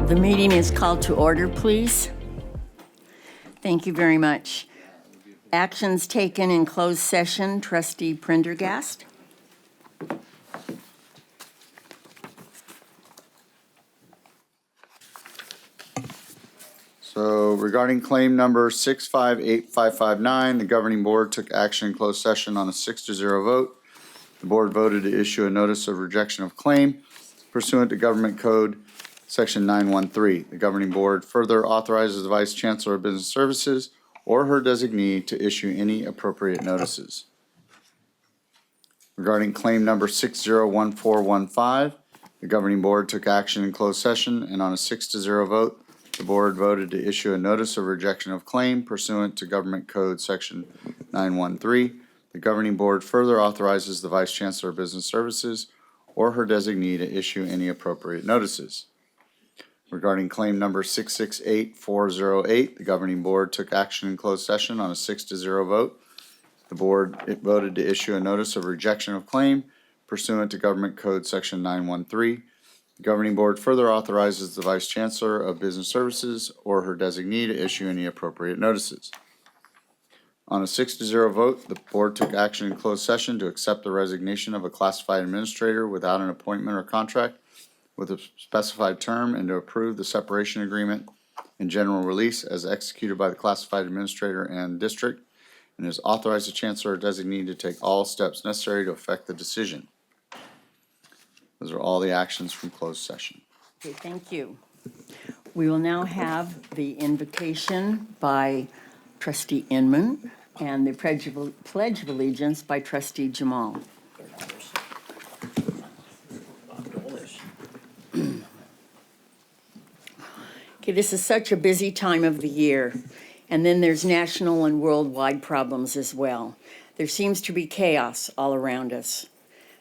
The meeting is called to order, please. Thank you very much. Actions taken in closed session, Trustee Prendergast. So regarding claim number 6585559, the governing board took action in closed session on a 6-0 vote. The board voted to issue a notice of rejection of claim pursuant to Government Code Section 913. The governing board further authorizes the Vice Chancellor of Business Services or her designee to issue any appropriate notices. Regarding claim number 601415, the governing board took action in closed session, and on a 6-0 vote, the board voted to issue a notice of rejection of claim pursuant to Government Code Section 913. The governing board further authorizes the Vice Chancellor of Business Services or her designee to issue any appropriate notices. Regarding claim number 668408, the governing board took action in closed session on a 6-0 vote. The board voted to issue a notice of rejection of claim pursuant to Government Code Section 913. The governing board further authorizes the Vice Chancellor of Business Services or her designee to issue any appropriate notices. On a 6-0 vote, the board took action in closed session to accept the resignation of a classified administrator without an appointment or contract with a specified term and to approve the separation agreement and general release as executed by the classified administrator and district, and has authorized the chancellor or designee to take all steps necessary to effect the decision. Those are all the actions from closed session. Okay, thank you. We will now have the invocation by Trustee Inman and the Pledge of Allegiance by Trustee Jamal. Okay, this is such a busy time of the year, and then there's national and worldwide problems as well. There seems to be chaos all around us.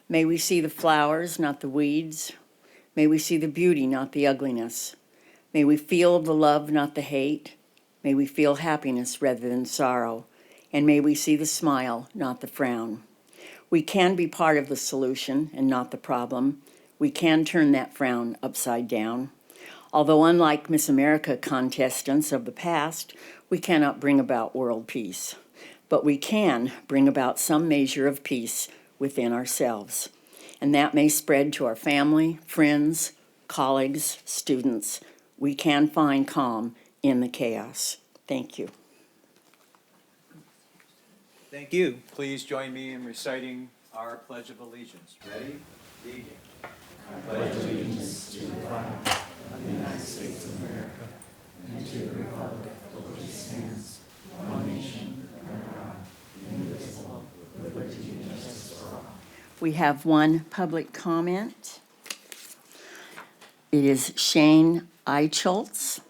May we see the flowers, not the weeds. May we see the beauty, not the ugliness. May we feel the love, not the hate. May we feel happiness rather than sorrow. And may we see the smile, not the frown. We can be part of the solution and not the problem. We can turn that frown upside down. Although unlike Miss America contestants of the past, we cannot bring about world peace. But we can bring about some measure of peace within ourselves. And that may spread to our family, friends, colleagues, students. We can find calm in the chaos. Thank you. Thank you. Please join me in reciting our Pledge of Allegiance. Ready? Begin. I pledge allegiance to the flag of the United States of America and to the republic for which it stands, one nation, under God, indivisible, with liberty and justice for all. We have one public comment. It is Shane Eicholtz.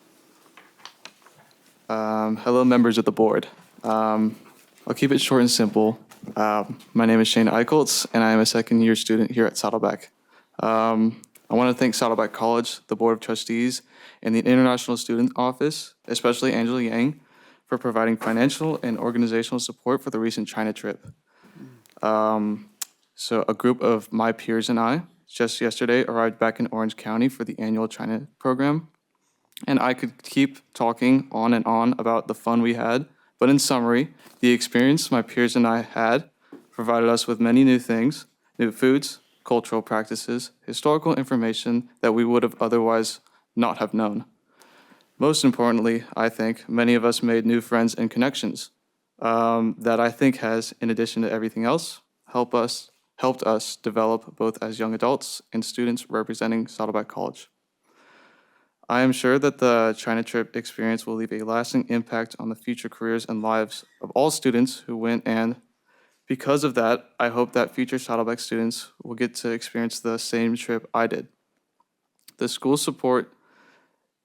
Hello, members of the board. I'll keep it short and simple. My name is Shane Eicholtz, and I am a second-year student here at Saddleback. I want to thank Saddleback College, the Board of Trustees, and the International Student Office, especially Angela Yang, for providing financial and organizational support for the recent China trip. So a group of my peers and I just yesterday arrived back in Orange County for the annual China program. And I could keep talking on and on about the fun we had, but in summary, the experience my peers and I had provided us with many new things, new foods, cultural practices, historical information that we would have otherwise not have known. Most importantly, I think many of us made new friends and connections that I think has, in addition to everything else, helped us develop both as young adults and students representing Saddleback College. I am sure that the China trip experience will leave a lasting impact on the future careers and lives of all students who went, and because of that, I hope that future Saddleback students will get to experience the same trip I did. The school support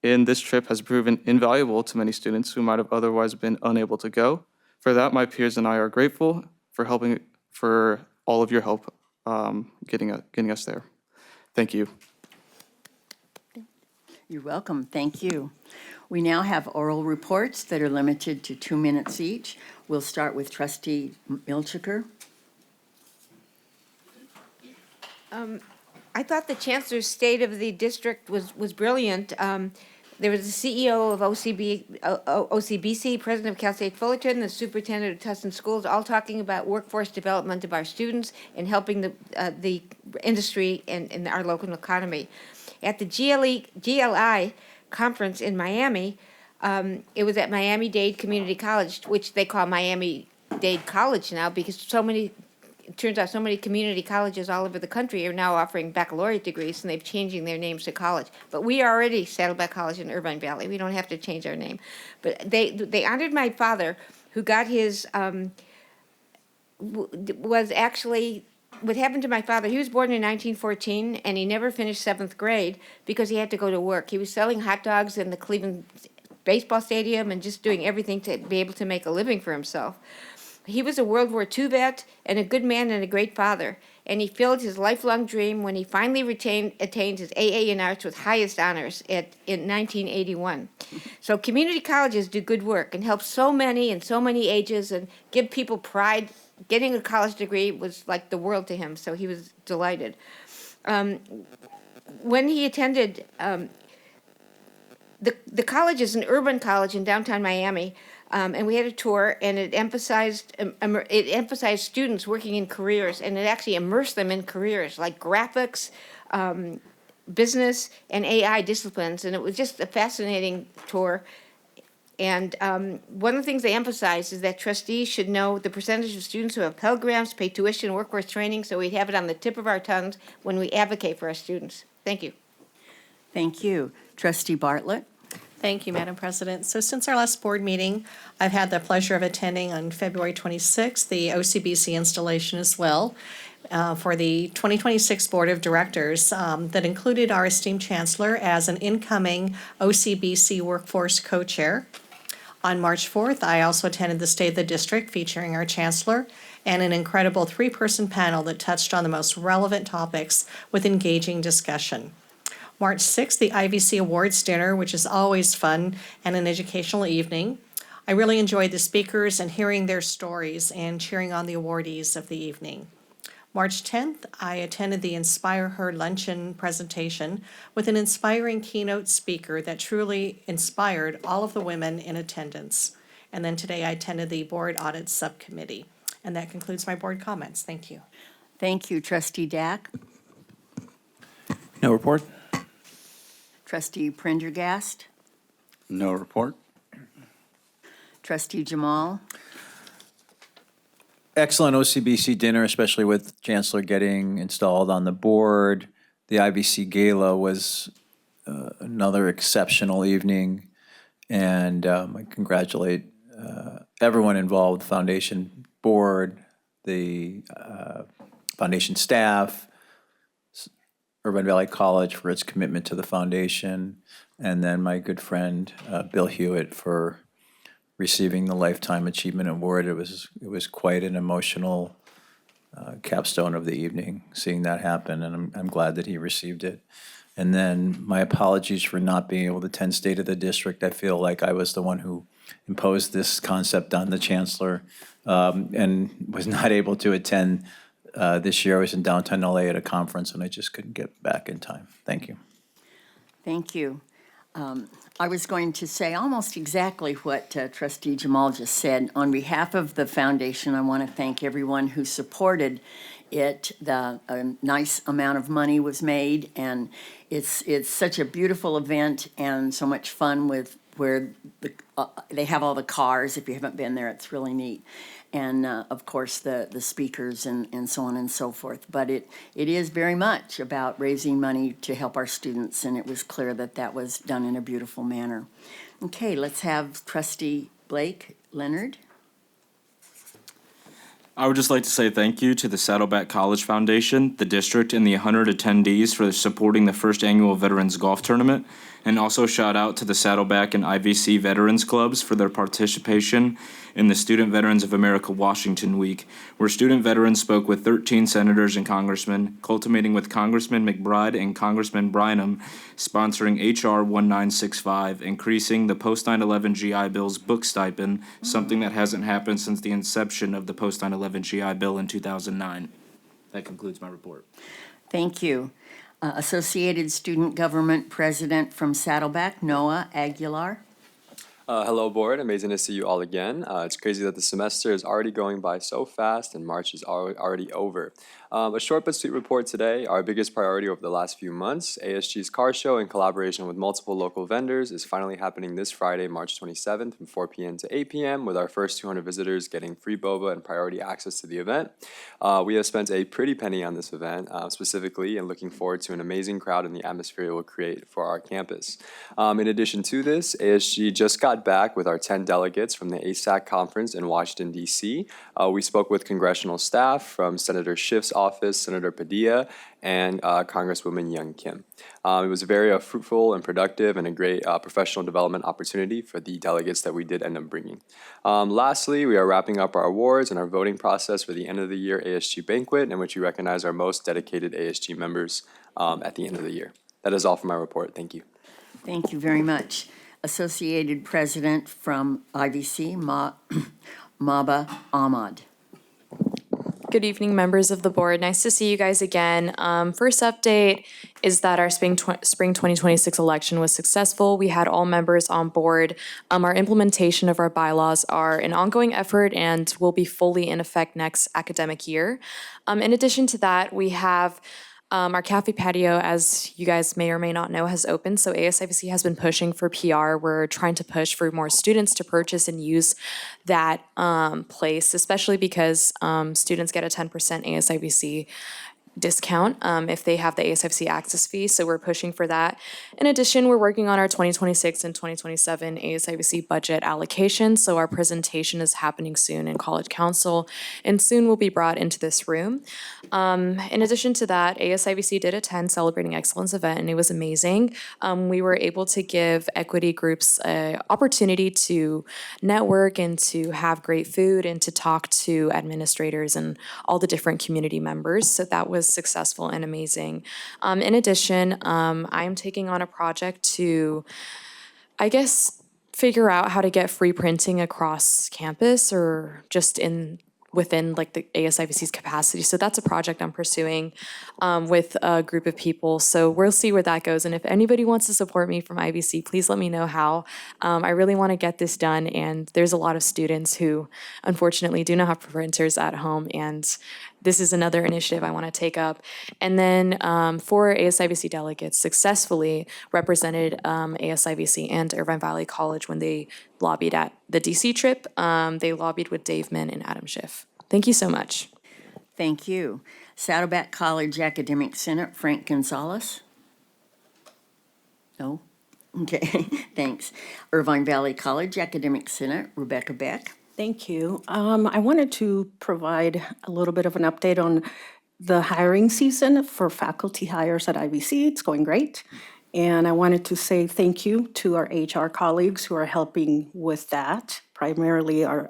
in this trip has proven invaluable to many students who might have otherwise been unable to go. For that, my peers and I are grateful for all of your help getting us there. Thank you. You're welcome. Thank you. We now have oral reports that are limited to 2 minutes each. We'll start with Trustee Milchiker. I thought the Chancellor's State of the District was brilliant. There was the CEO of OCBC, President of Cal State Fullerton, the Superintendent of Tustin Schools, all talking about workforce development of our students and helping the industry and our local economy. At the GLI conference in Miami, it was at Miami-Dade Community College, which they call Miami-Dade College now because it turns out so many community colleges all over the country are now offering baccalaureate degrees, and they're changing their names to college. But we are already Saddleback College in Irvine Valley. We don't have to change our name. But they honored my father, who got his was actually what happened to my father. He was born in 1914, and he never finished 7th grade because he had to go to work. He was selling hot dogs in the Cleveland baseball stadium and just doing everything to be able to make a living for himself. He was a World War II vet and a good man and a great father, and he filled his lifelong dream when he finally attained his AA in arts with highest honors in 1981. So community colleges do good work and help so many in so many ages and give people pride. Getting a college degree was like the world to him, so he was delighted. When he attended, the college is an urban college in downtown Miami. And we had a tour, and it emphasized students working in careers, and it actually immersed them in careers like graphics, business, and AI disciplines. And it was just a fascinating tour. And one of the things they emphasized is that trustees should know the percentage of students who have Pell Grants, pay tuition, workforce training, so we'd have it on the tip of our tongues when we advocate for our students. Thank you. Thank you. Trustee Bartlett? Thank you, Madam President. So since our last board meeting, I've had the pleasure of attending on February 26th, the OCBC installation as well for the 2026 Board of Directors that included our esteemed Chancellor as an incoming OCBC Workforce Co-Chair. On March 4th, I also attended the State of the District featuring our Chancellor and an incredible 3-person panel that touched on the most relevant topics with engaging discussion. March 6th, the IVC Awards Dinner, which is always fun and an educational evening. I really enjoyed the speakers and hearing their stories and cheering on the awardees of the evening. March 10th, I attended the Inspire Her luncheon presentation with an inspiring keynote speaker that truly inspired all of the women in attendance. And then today I attended the Board Audit Subcommittee. And that concludes my board comments. Thank you. Thank you. Trustee Dack? No report. Trustee Prendergast? No report. Trustee Jamal? Excellent OCBC dinner, especially with Chancellor getting installed on the board. The IVC Gala was another exceptional evening, and I congratulate everyone involved, the foundation board, the foundation staff, Irvine Valley College for its commitment to the foundation, and then my good friend Bill Hewitt for receiving the Lifetime Achievement Award. It was quite an emotional capstone of the evening, seeing that happen, and I'm glad that he received it. And then my apologies for not being able to attend State of the District. I feel like I was the one who imposed this concept on the Chancellor and was not able to attend this year. I was in downtown LA at a conference, and I just couldn't get back in time. Thank you. Thank you. I was going to say almost exactly what Trustee Jamal just said. On behalf of the foundation, I want to thank everyone who supported it. A nice amount of money was made, and it's such a beautiful event and so much fun with where they have all the cars. If you haven't been there, it's really neat. And of course, the speakers and so on and so forth. But it is very much about raising money to help our students, and it was clear that that was done in a beautiful manner. Okay, let's have Trustee Blake Leonard. I would just like to say thank you to the Saddleback College Foundation, the district, and the 100 attendees for supporting the first annual Veterans Golf Tournament, and also shout out to the Saddleback and IVC Veterans Clubs for their participation in the Student Veterans of America Washington Week, where student veterans spoke with 13 senators and congressmen, culminating with Congressman McBride and Congressman Brynum sponsoring H.R. 1965, increasing the post-9/11 GI Bill's book stipend, something that hasn't happened since the inception of the post-9/11 GI Bill in 2009. That concludes my report. Thank you. Associated Student Government President from Saddleback, Noah Aguilar. Hello, board. Amazing to see you all again. It's crazy that the semester is already going by so fast and March is already over. A short but sweet report today. Our biggest priority over the last few months, ASG's car show in collaboration with multiple local vendors, is finally happening this Friday, March 27th from 4 p.m. to 8 p.m. with our first 200 visitors getting free boba and priority access to the event. We have spent a pretty penny on this event, specifically, and looking forward to an amazing crowd and the atmosphere it will create for our campus. In addition to this, ASG just got back with our 10 delegates from the ASAC conference in Washington, D.C. We spoke with congressional staff from Senator Schiff's office, Senator Padilla, and Congresswoman Young Kim. It was very fruitful and productive and a great professional development opportunity for the delegates that we did end up bringing. Lastly, we are wrapping up our awards and our voting process for the end of the year ASG banquet, in which we recognize our most dedicated ASG members at the end of the year. That is all for my report. Thank you. Thank you very much. Associated President from IVC, Maba Ahmad. Good evening, members of the board. Nice to see you guys again. First update is that our spring 2026 election was successful. We had all members on board. Our implementation of our bylaws are an ongoing effort and will be fully in effect next academic year. In addition to that, we have our cafe patio, as you guys may or may not know, has opened. So ASIVC has been pushing for PR. We're trying to push for more students to purchase and use that place, especially because students get a 10% ASIVC discount if they have the ASIVC access fee, so we're pushing for that. In addition, we're working on our 2026 and 2027 ASIVC budget allocation, so our presentation is happening soon in College Council and soon will be brought into this room. In addition to that, ASIVC did attend Celebrating Excellence event and it was amazing. We were able to give equity groups an opportunity to network and to have great food and to talk to administrators and all the different community members, so that was successful and amazing. In addition, I am taking on a project to, I guess, figure out how to get free printing across campus or just within like the ASIVC's capacity. So that's a project I'm pursuing with a group of people. So we'll see where that goes. And if anybody wants to support me from IVC, please let me know how. I really want to get this done. And there's a lot of students who unfortunately do not have printers at home. And this is another initiative I want to take up. And then 4 ASIVC delegates successfully represented ASIVC and Irvine Valley College when they lobbied at the DC trip. They lobbied with Dave Min and Adam Schiff. Thank you so much. Thank you. Saddleback College Academic Senate, Frank Gonzalez. No? Okay, thanks. Irvine Valley College Academic Senate, Rebecca Beck. Thank you. I wanted to provide a little bit of an update on the hiring season for faculty hires at IVC. It's going great. And I wanted to say thank you to our HR colleagues who are helping with that, primarily our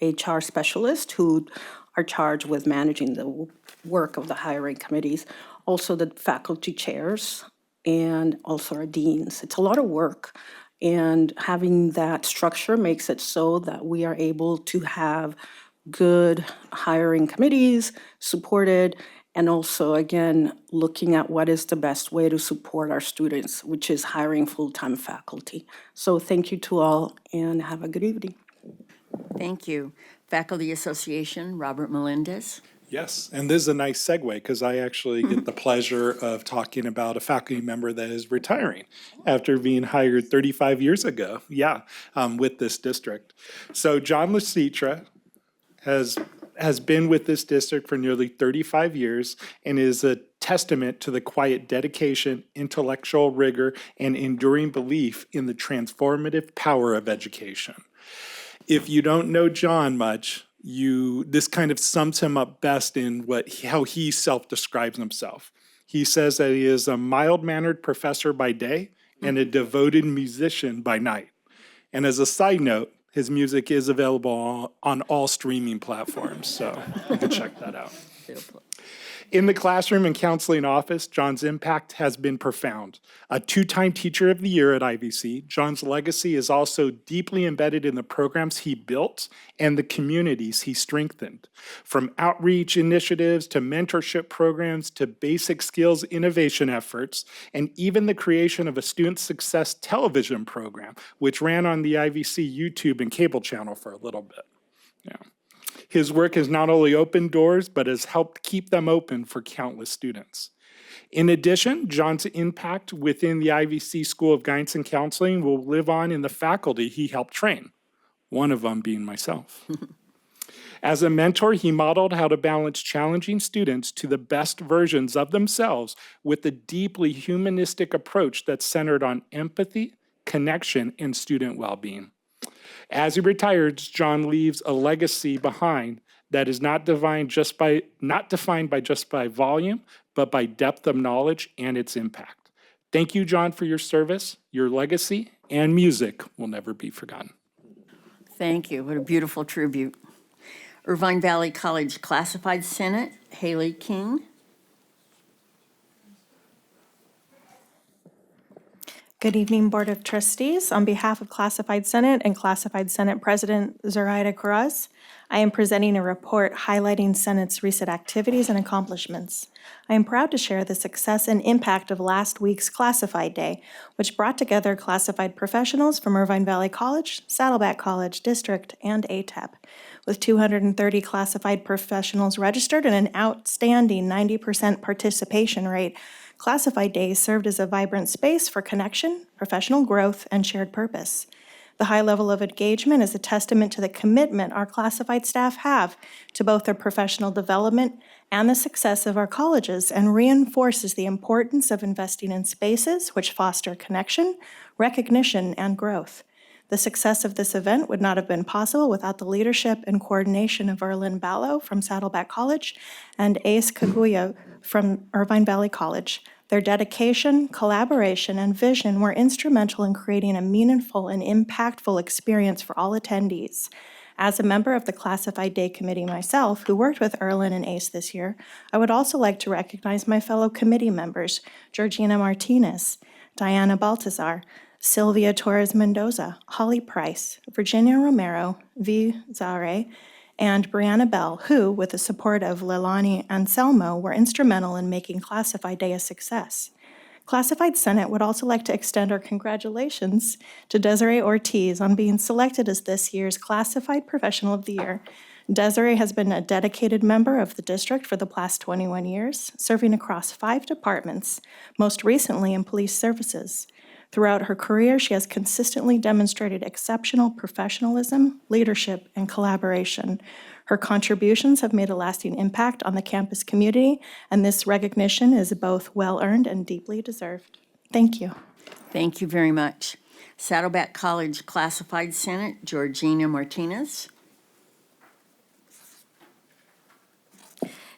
HR specialists who are charged with managing the work of the hiring committees, also the faculty chairs, and also our deans. It's a lot of work. And having that structure makes it so that we are able to have good hiring committees supported, and also, again, looking at what is the best way to support our students, which is hiring full-time faculty. So thank you to all, and have a good evening. Thank you. Faculty Association, Robert Melendez. Yes, and this is a nice segue because I actually get the pleasure of talking about a faculty member that is retiring after being hired 35 years ago, with this district. So John Lasitra has been with this district for nearly 35 years and is a testament to the quiet dedication, intellectual rigor, and enduring belief in the transformative power of education. If you don't know John much, this kind of sums him up best in how he self-describes himself. He says that he is a mild-mannered professor by day and a devoted musician by night. And as a side note, his music is available on all streaming platforms, so you can check that out. In the classroom and counseling office, John's impact has been profound. A two-time Teacher of the Year at IVC, John's legacy is also deeply embedded in the programs he built and the communities he strengthened. From outreach initiatives to mentorship programs to basic skills innovation efforts, and even the creation of a student success television program, which ran on the IVC YouTube and cable channel for a little bit. Yeah. His work has not only opened doors, but has helped keep them open for countless students. In addition, John's impact within the IVC School of Guidance and Counseling will live on in the faculty he helped train, one of them being myself. As a mentor, he modeled how to balance challenging students to the best versions of themselves with a deeply humanistic approach that's centered on empathy, connection, and student well-being. As he retires, John leaves a legacy behind that is not defined by just by volume, but by depth of knowledge and its impact. Thank you, John, for your service. Your legacy and music will never be forgotten. Thank you. What a beautiful tribute. Irvine Valley College Classified Senate, Haley King. Good evening, Board of Trustees. On behalf of Classified Senate and Classified Senate President Zoraida Cruz, I am presenting a report highlighting Senate's recent activities and accomplishments. I am proud to share the success and impact of last week's Classified Day, which brought together classified professionals from Irvine Valley College, Saddleback College District, and ATEP. With 230 classified professionals registered and an outstanding 90% participation rate, Classified Days served as a vibrant space for connection, professional growth, and shared purpose. The high level of engagement is a testament to the commitment our classified staff have to both their professional development and the success of our colleges, and reinforces the importance of investing in spaces which foster connection, recognition, and growth. The success of this event would not have been possible without the leadership and coordination of Erlyn Ballo from Saddleback College and Ace Kaguya from Irvine Valley College. Their dedication, collaboration, and vision were instrumental in creating a meaningful and impactful experience for all attendees. As a member of the Classified Day Committee myself, who worked with Erlyn and Ace this year, I would also like to recognize my fellow committee members, Georgina Martinez, Diana Baltazar, Sylvia Torres Mendoza, Holly Price, Virginia Romero, V. Zare, and Brianna Bell, who, with the support of Leilani Anselmo, were instrumental in making Classified Day a success. Classified Senate would also like to extend our congratulations to Desiree Ortiz on being selected as this year's Classified Professional of the Year. Desiree has been a dedicated member of the district for the past 21 years, serving across 5 departments, most recently in police services. Throughout her career, she has consistently demonstrated exceptional professionalism, leadership, and collaboration. Her contributions have made a lasting impact on the campus community, and this recognition is both well-earned and deeply deserved. Thank you. Thank you very much. Saddleback College Classified Senate, Georgina Martinez.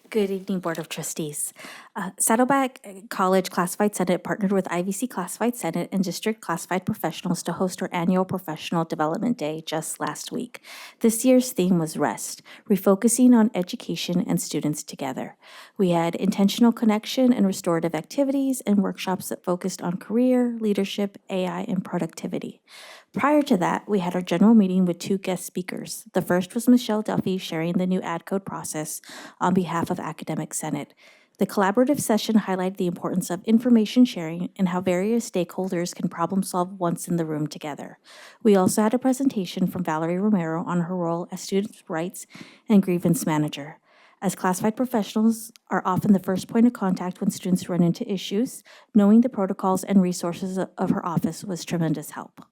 Good evening, Board of Trustees. Saddleback College Classified Senate partnered with IVC Classified Senate and District Classified Professionals to host our annual Professional Development Day just last week. This year's theme was REST, refocusing on education and students together. We had intentional connection and restorative activities and workshops that focused on career, leadership, AI, and productivity. Prior to that, we had our general meeting with 2 guest speakers. The first was Michelle Duffy sharing the new ad code process on behalf of Academic Senate. The collaborative session highlighted the importance of information sharing and how various stakeholders can problem solve once in the room together. We also had a presentation from Valerie Romero on her role as student rights and grievance manager. As classified professionals are often the first point of contact when students run into issues, knowing the protocols and resources of her office was tremendous help.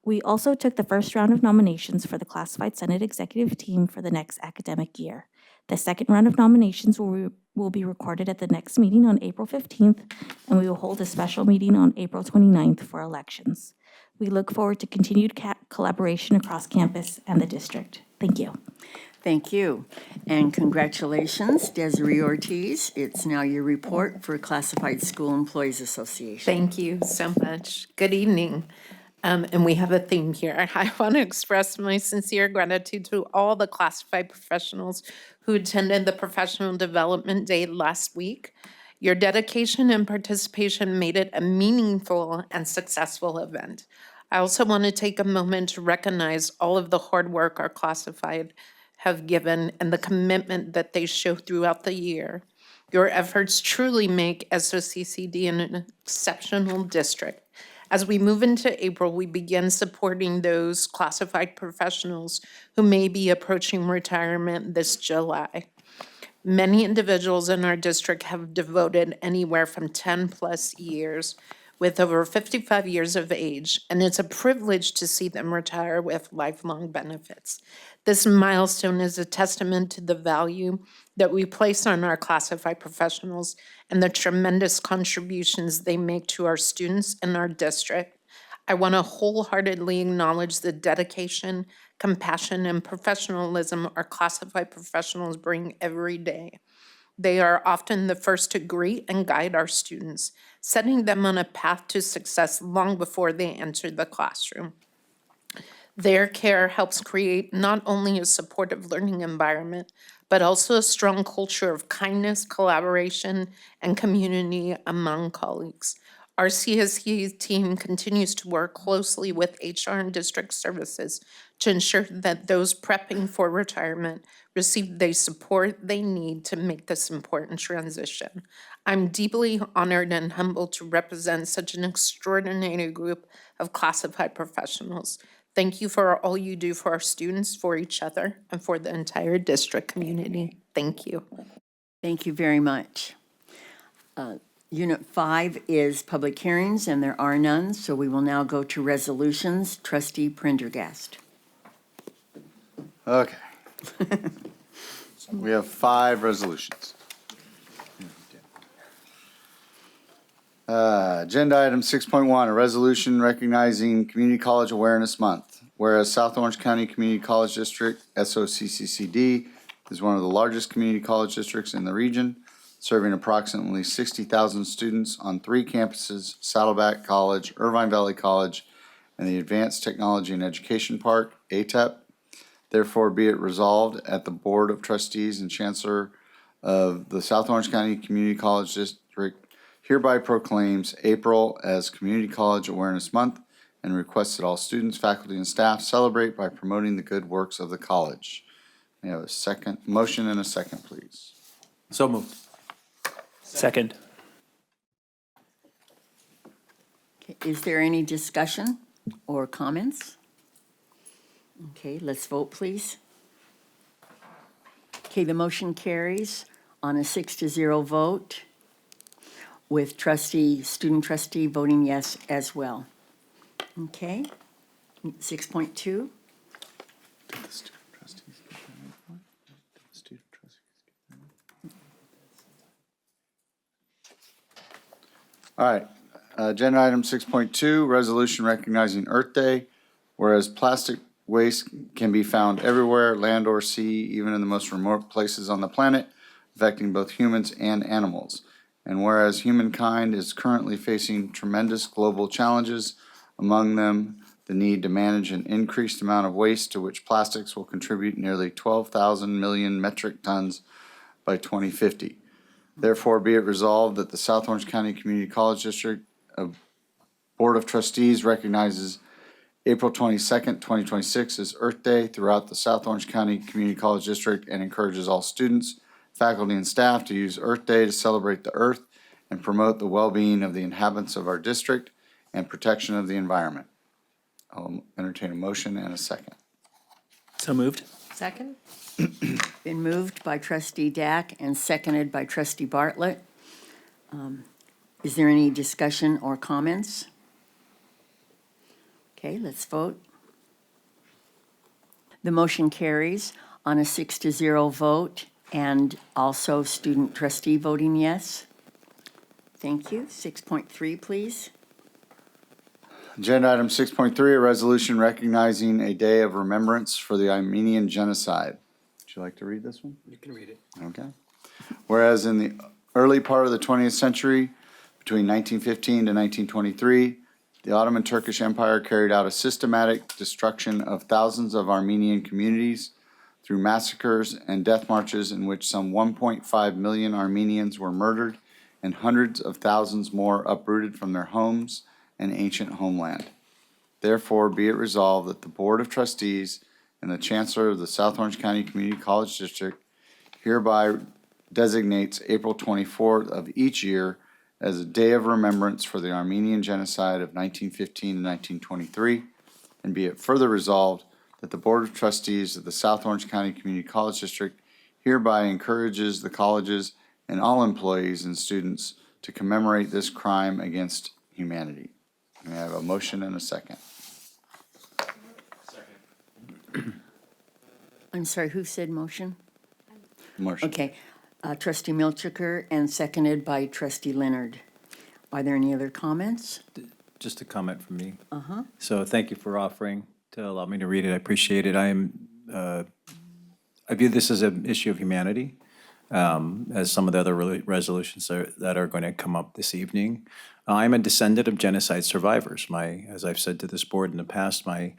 We also took the first round of nominations for the Classified Senate Executive Team for the next academic year. The second round of nominations will be recorded at the next meeting on April 15th, and we will hold a special meeting on April 29th for elections. We look forward to continued collaboration across campus and the district. Thank you. Thank you. And congratulations, Desiree Ortiz. It's now your report for Classified School Employees Association. Thank you so much. Good evening. And we have a theme here. I want to express my sincere gratitude to all the classified professionals who attended the Professional Development Day last week. Your dedication and participation made it a meaningful and successful event. I also want to take a moment to recognize all of the hard work our classified have given and the commitment that they show throughout the year. Your efforts truly make SOCCD an exceptional district. As we move into April, we begin supporting those classified professionals who may be approaching retirement this July. Many individuals in our district have devoted anywhere from 10+ years with over 55 years of age, and it's a privilege to see them retire with lifelong benefits. This milestone is a testament to the value that we place on our classified professionals and the tremendous contributions they make to our students and our district. I want to wholeheartedly acknowledge the dedication, compassion, and professionalism our classified professionals bring every day. They are often the first to greet and guide our students, setting them on a path to success long before they enter the classroom. Their care helps create not only a supportive learning environment, but also a strong culture of kindness, collaboration, and community among colleagues. Our CSE team continues to work closely with HR and district services to ensure that those prepping for retirement receive the support they need to make this important transition. I'm deeply honored and humbled to represent such an extraordinary group of classified professionals. Thank you for all you do for our students, for each other, and for the entire district community. Thank you. Thank you very much. Unit 5 is public hearings, and there are none, so we will now go to resolutions. Trustee Prendergast. Okay. We have 5 resolutions. Agenda item 6.1, a resolution recognizing Community College Awareness Month. Whereas South Orange County Community College District, SOCCCD, is one of the largest community college districts in the region, serving approximately 60,000 students on 3 campuses: Saddleback College, Irvine Valley College, and the Advanced Technology and Education Park, ATEP. Therefore, be it resolved at the Board of Trustees and Chancellor of the South Orange County Community College District hereby proclaims April as Community College Awareness Month and requests that all students, faculty, and staff celebrate by promoting the good works of the college. May I have a motion and a second, please? So moved. Second. Okay, is there any discussion or comments? Okay, let's vote, please. Okay, the motion carries on a 6-0 vote, with student trustee voting yes as well. Okay, 6.2. All right, agenda item 6.2, resolution recognizing Earth Day. Whereas plastic waste can be found everywhere, land or sea, even in the most remote places on the planet, affecting both humans and animals. And whereas humankind is currently facing tremendous global challenges, among them the need to manage an increased amount of waste, to which plastics will contribute nearly 12,000 million metric tons by 2050. Therefore, be it resolved that the South Orange County Community College District Board of Trustees recognizes April 22nd, 2026 as Earth Day throughout the South Orange County Community College District and encourages all students, faculty, and staff to use Earth Day to celebrate the earth and promote the well-being of the inhabitants of our district and protection of the environment. I'll entertain a motion and a second. So moved. Second? Been moved by trustee Dack and seconded by trustee Bartlett. Is there any discussion or comments? Okay, let's vote. The motion carries on a 6-0 vote, and also student trustee voting yes. Thank you. 6.3, please. Agenda item 6.3, a resolution recognizing a day of remembrance for the Armenian genocide. Would you like to read this one? You can read it. Okay. Whereas in the early part of the 20th century, between 1915 to 1923, the Ottoman Turkish Empire carried out a systematic destruction of thousands of Armenian communities through massacres and death marches in which some 1.5 million Armenians were murdered and hundreds of thousands more uprooted from their homes and ancient homeland. Therefore, be it resolved that the Board of Trustees and the Chancellor of the South Orange County Community College District hereby designates April 24th of each year as a day of remembrance for the Armenian genocide of 1915 and 1923, and be it further resolved that the Board of Trustees of the South Orange County Community College District hereby encourages the colleges and all employees and students to commemorate this crime against humanity. May I have a motion and a second? I'm sorry, who said motion? Motion. Okay, trustee Milchiker and seconded by trustee Leonard. Are there any other comments? Just a comment from me. So thank you for offering to allow me to read it. I appreciate it. I view this as an issue of humanity, as some of the other resolutions that are going to come up this evening. I'm a descendant of genocide survivors. As I've said to this board in the past, my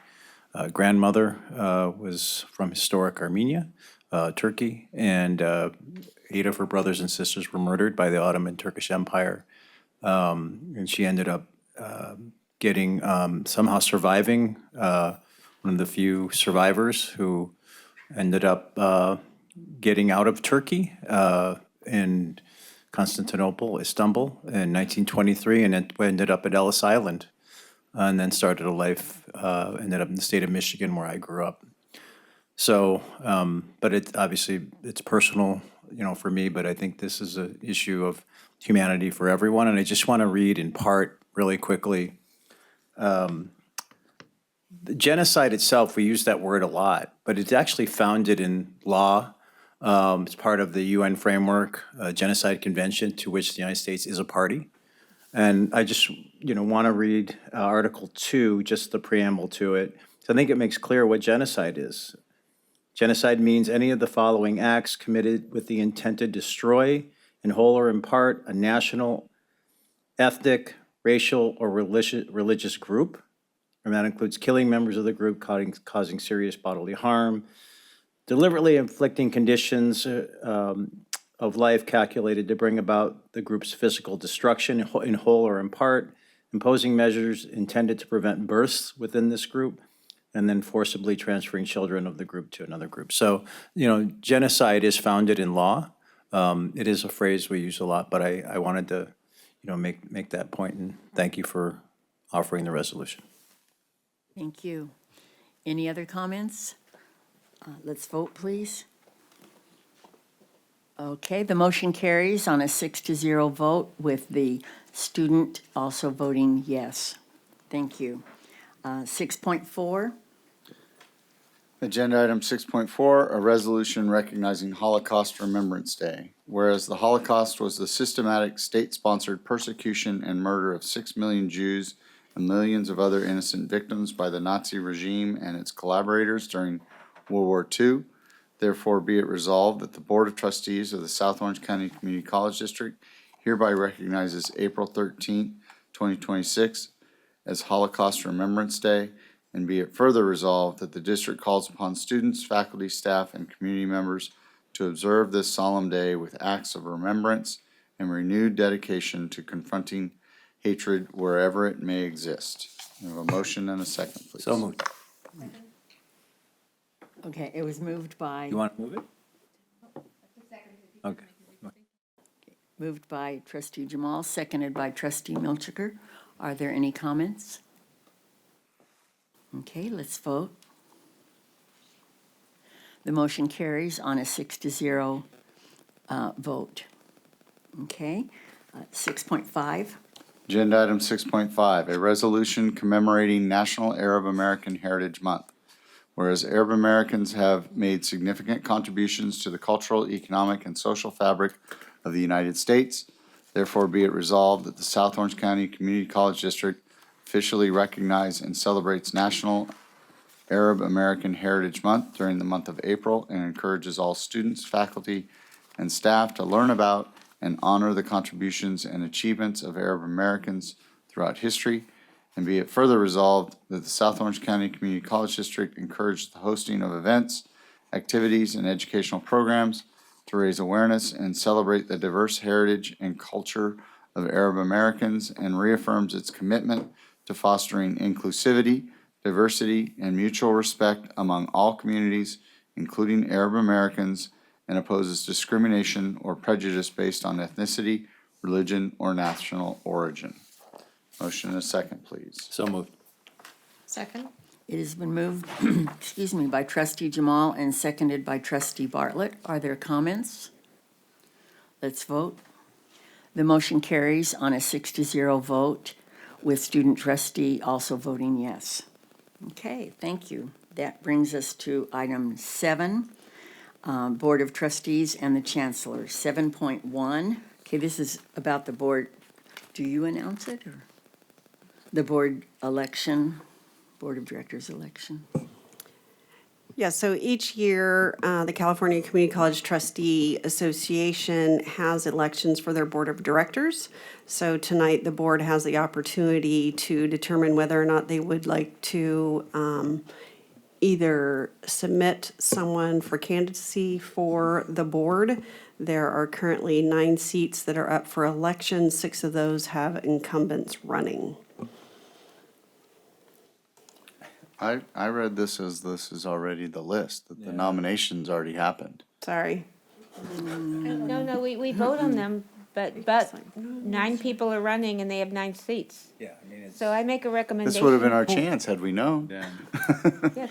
grandmother was from historic Armenia, Turkey, and 8 of her brothers and sisters were murdered by the Ottoman Turkish Empire. And she ended up somehow surviving, one of the few survivors who ended up getting out of Turkey in Constantinople, Istanbul in 1923, and ended up at Ellis Island, and then started a life, ended up in the state of Michigan where I grew up. So, but it's personal, for me, but I think this is an issue of humanity for everyone. And I just want to read in part really quickly. The genocide itself, we use that word a lot, but it's actually founded in law. It's part of the UN framework, Genocide Convention, to which the United States is a party. And I just, want to read Article 2, just the preamble to it. So I think it makes clear what genocide is. Genocide means any of the following acts committed with the intent to destroy, in whole or in part, a national, ethnic, racial, or religious group. And that includes killing members of the group, causing serious bodily harm, deliberately inflicting conditions of life calculated to bring about the group's physical destruction in whole or in part, imposing measures intended to prevent births within this group, and then forcibly transferring children of the group to another group. So, genocide is founded in law. It is a phrase we use a lot, but I wanted to, make that point, and thank you for offering the resolution. Thank you. Any other comments? Let's vote, please. Okay, the motion carries on a 6-0 vote with the student also voting yes. Thank you. 6.4. Agenda item 6.4, a resolution recognizing Holocaust Remembrance Day. Whereas the Holocaust was the systematic state-sponsored persecution and murder of 6 million Jews and millions of other innocent victims by the Nazi regime and its collaborators during World War II, therefore be it resolved that the Board of Trustees of the South Orange County Community College District hereby recognizes April 13, 2026 as Holocaust Remembrance Day, and be it further resolved that the district calls upon students, faculty, staff, and community members to observe this solemn day with acts of remembrance and renewed dedication to confronting hatred wherever it may exist. We have a motion and a second, please. So moved. Okay, it was moved by. You want to move it? Okay. Moved by trustee Jamal, seconded by trustee Milchiker. Are there any comments? Okay, let's vote. The motion carries on a 6-0 vote. Okay, 6.5. Agenda item 6.5, a resolution commemorating National Arab American Heritage Month. Whereas Arab Americans have made significant contributions to the cultural, economic, and social fabric of the United States, therefore be it resolved that the South Orange County Community College District officially recognizes and celebrates National Arab American Heritage Month during the month of April and encourages all students, faculty, and staff to learn about and honor the contributions and achievements of Arab Americans throughout history, And be it further resolved that the South Orange County Community College District encourage the hosting of events, activities, and educational programs to raise awareness and celebrate the diverse heritage and culture of Arab Americans, and reaffirms its commitment to fostering inclusivity, diversity, and mutual respect among all communities, including Arab Americans, and opposes discrimination or prejudice based on ethnicity, religion, or national origin. Motion and a second, please. So moved. Second? It has been moved, excuse me, by trustee Jamal and seconded by trustee Bartlett. Are there comments? Let's vote. The motion carries on a 6-0 vote, with student trustee also voting yes. Okay, thank you. That brings us to item 7, Board of Trustees and the Chancellor. 7.1, okay, this is about the board. Do you announce it, or? The board election, Board of Directors election. Yeah, so each year, the California Community College Trustee Association has elections for their Board of Directors. So tonight, the board has the opportunity to determine whether or not they would like to either submit someone for candidacy for the board. There are currently 9 seats that are up for election. 6 of those have incumbents running. I read this as this is already the list, that the nominations already happened. Sorry. No, we vote on them, but 9 people are running and they have 9 seats. Yeah, I mean, it's. So I make a recommendation. This would have been our chance had we known. Yeah.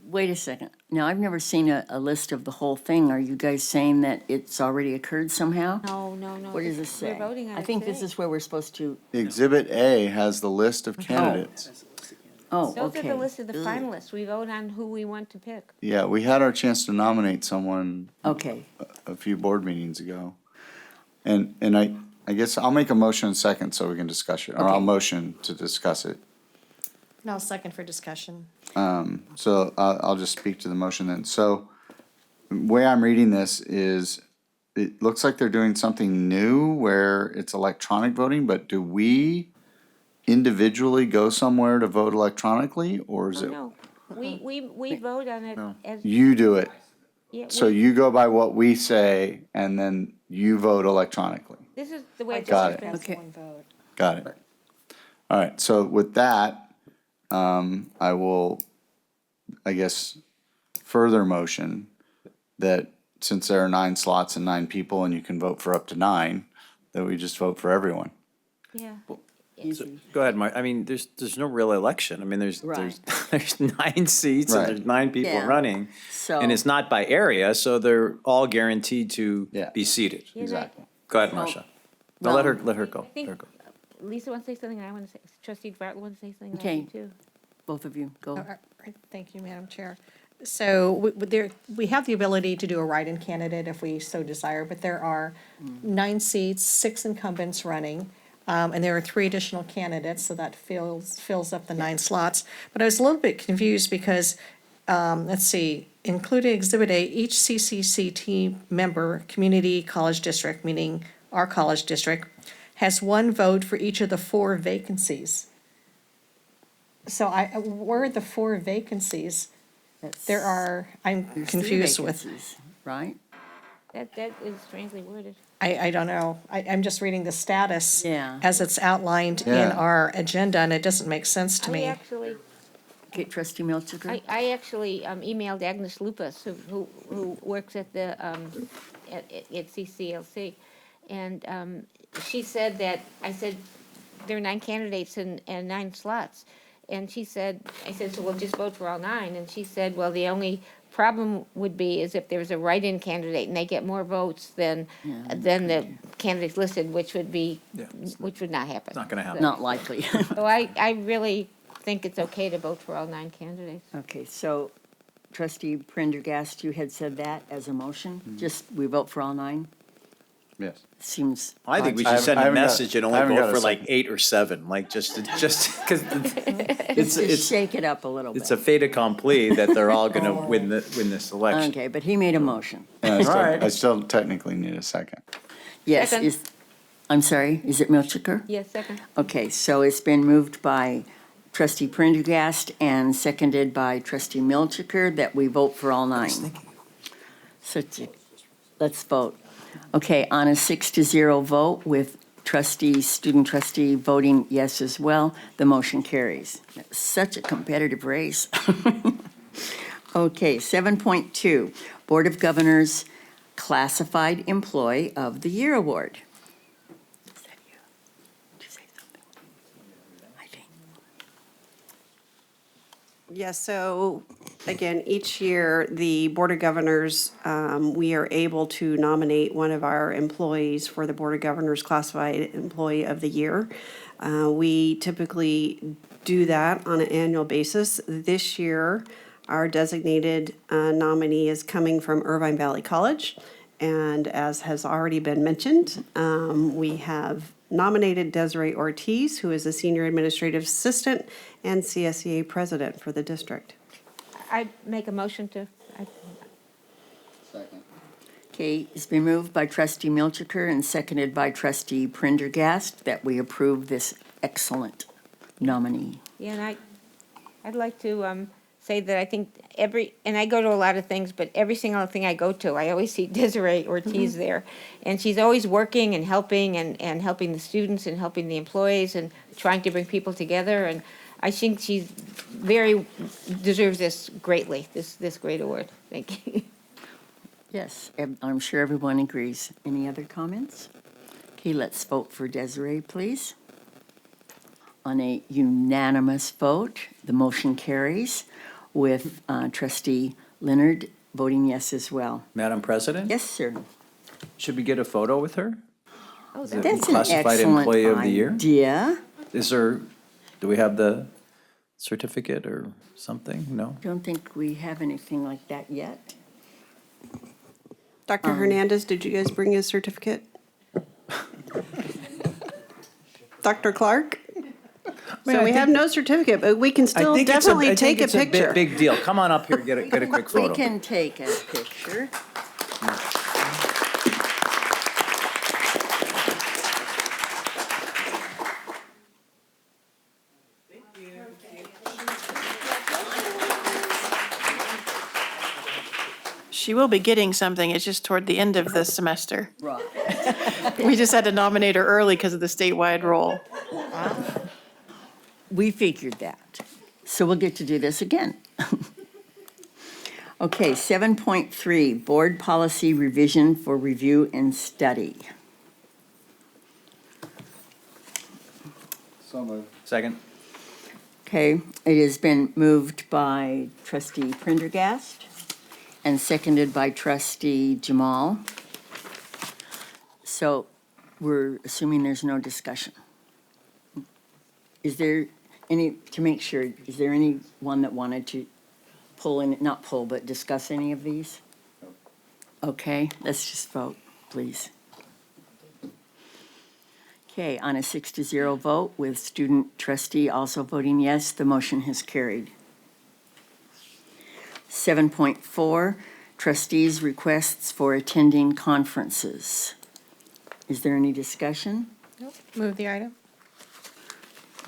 Wait a second. Now, I've never seen a list of the whole thing. Are you guys saying that it's already occurred somehow? No. What does this say? We're voting on I it think this today. is where we're supposed to, Exhibit A has the list of candidates. oh, Those are okay. the list of the finalists. We vote on who we want to pick. Yeah, we had our chance to nominate someone Okay, a few board meetings ago. And I guess I'll make a motion in second so we can discuss it, or I'll Okay. motion to discuss it. No, second for discussion. So I'll just speak to the motion then. So the way I'm reading this is, it looks like they're doing something new where it's electronic voting, but do we individually go somewhere to vote electronically, or is it? No, we vote on it as. You do it. Yeah, So you go by what we say and then you vote electronically. This is the way. Got it. this has been. okay. Got it. All right, so with that, I will, I guess, further motion that since there are 9 slots and 9 people and you can vote for up to 9, that we just vote for everyone. Yeah. Easy. Go ahead, Mark. I mean, there's no real election. I mean, there's Right. there's 9 seats Right. and there's 9 people Yeah. running. So- And it's not by area, so they're all guaranteed to Yeah. be seated. Yeah, Exactly. Go ahead, Marcia. No, let her go. I Let think her go. Lisa wants to say something, and I want to say, trustee Bartlett wants to say something, and I Okay. do too. Both of you, go. All right, thank you, Madam Chair. So we have the ability to do a write-in candidate if we so desire, but there are 9 seats, 6 incumbents running, and there are 3 additional candidates, so that fills up the 9 slots. But I was a little bit confused because, let's see, including Exhibit A, each CCCT member, community college district, meaning our college district, has 1 vote for each of the 4 vacancies. So where are the 4 vacancies? There are, I'm There's 3 confused with, vacancies, right? That is strangely worded. I don't know. I'm just reading the status Yeah. as it's outlined in Yeah. our agenda, and it doesn't make sense to I me. actually, Okay, trustee Milchiker? I actually emailed Agnes Lupas, who works at the, at CCLC. And she said that, I said, there are 9 candidates and 9 slots. And she said, I said, so we'll just vote for all 9. And she said, well, the only problem would be is if there's a write-in candidate and they get more votes than the candidates listed, which would not happen. Not gonna happen. Not likely. So I really think it's okay to vote for all 9 candidates. Okay, so trustee Prendergast, you had said that as a motion? Just, we vote for all 9? Yes. Seems. I think we I should send a haven't got- message and I only haven't got vote a for like second. 8 or 7, like just because Just it's shake it up a little bit. it's a fait accompli that they're all gonna win this election. Okay, but he made a motion. And All right. I still technically need a second. Yes, Second. I'm sorry, is it Milchiker? Yes, second. Okay, so it's been moved by trustee Prendergast and seconded by trustee Milchiker that we vote for all 9. Let's vote. Okay, on a 6-0 vote with student trustee voting yes as well, the motion carries. Such a competitive race. Okay, 7.2, Board of Governors Classified Employee of the Year Award. Is that you? Did you say something? I think. Yes, so again, each year, the Board of Governors, we are able to nominate one of our employees for the Board of Governors Classified Employee of the Year. We typically do that on an annual basis. This year, our designated nominee is coming from Irvine Valley College. And as has already been mentioned, we have nominated Desiree Ortiz, who is a Senior Administrative Assistant and CSEA President for the district. I make a motion to, Second. Okay, it's been moved by trustee Milchiker and seconded by trustee Prendergast that we approve this excellent nominee. yeah, and I'd like to say that I think and I go to a lot of things, but every single thing I go to, I always see Desiree Ortiz there. And she's always working and helping and helping the students and helping the employees and trying to bring people together. And I think she's deserves this greatly, this great award. Thank you. Yes, I'm sure everyone agrees. Any other comments? Okay, let's vote for Desiree, please. On a unanimous vote, the motion carries with trustee Leonard voting yes as well. Madam President? Yes, sir. Should we get a photo with her? Oh, Is it That's an Classified excellent Employee of the Year? idea. Do we have the certificate or something? No? Don't think we have anything like that yet. Dr. Hernandez, did you guys bring a certificate? Dr. Clark? So we have no certificate, but we can still definitely take a picture. Big deal. Come on up here, get a quick We photo. can take a picture. She will be getting something, it's just toward the end of the semester. Right. We just had to nominate her early because of the statewide role. We figured that. So we'll get to do this again. Okay, 7.3, Board Policy Revision for Review and Study. So moved. Second? Okay, it has been moved by trustee Prendergast and seconded by trustee Jamal. So we're assuming there's no discussion. Is there any, to make sure, is there anyone that wanted to not pull, but discuss any of these? Okay, let's just vote, please. Okay, on a 6-0 vote with student trustee also voting yes, the motion has carried. 7.4, trustees' requests for attending conferences. Is there any discussion? Nope. Move the item.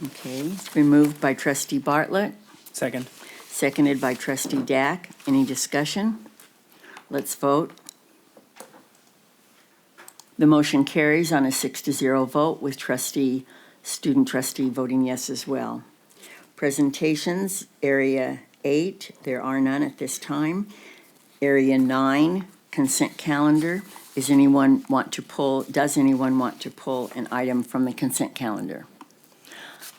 Okay, it's been moved by trustee Bartlett, Second. seconded by trustee Dack. Any discussion? Let's vote. The motion carries on a 6-0 vote with student trustee voting yes as well. Presentations, area 8, there are none at this time. Area 9, consent calendar. Does anyone want to pull an item from the consent calendar?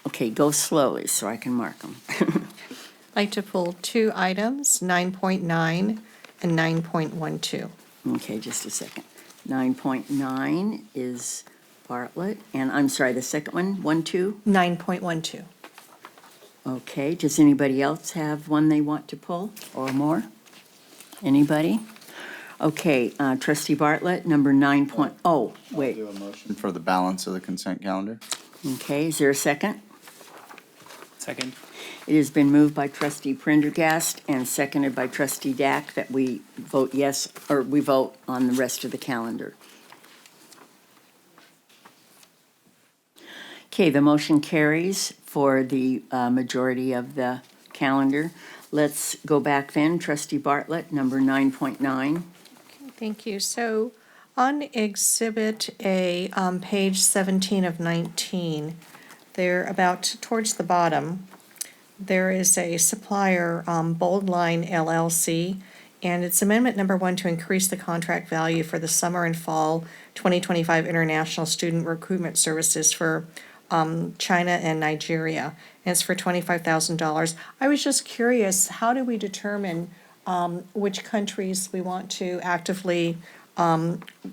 Okay, go slowly so I can mark them. I'd like to pull 2 items, 9.9 and 9.12. Okay, just a second. 9.9 is Bartlett, and I'm sorry, the second one, 12? 9.12. Okay, does anybody else have one they want to pull or more? Anybody? Okay, trustee Bartlett, number 9. Wait. Do a motion for the balance of the consent calendar. Okay, is there a second? Second. It has been moved by trustee Prendergast and seconded by trustee Dack that we vote yes, or we vote on the rest of the calendar. Okay, the motion carries for the majority of the calendar. Let's go back then. Trustee Bartlett, number 9.9. Thank you. So on Exhibit A, page 17 of 19, there about towards the bottom, there is a supplier, Bold Line LLC, and it's amendment number 1 to increase the contract value for the summer and fall 2025 international student recruitment services for China and Nigeria. And it's for $25,000. I was just curious, how do we determine which countries we want to actively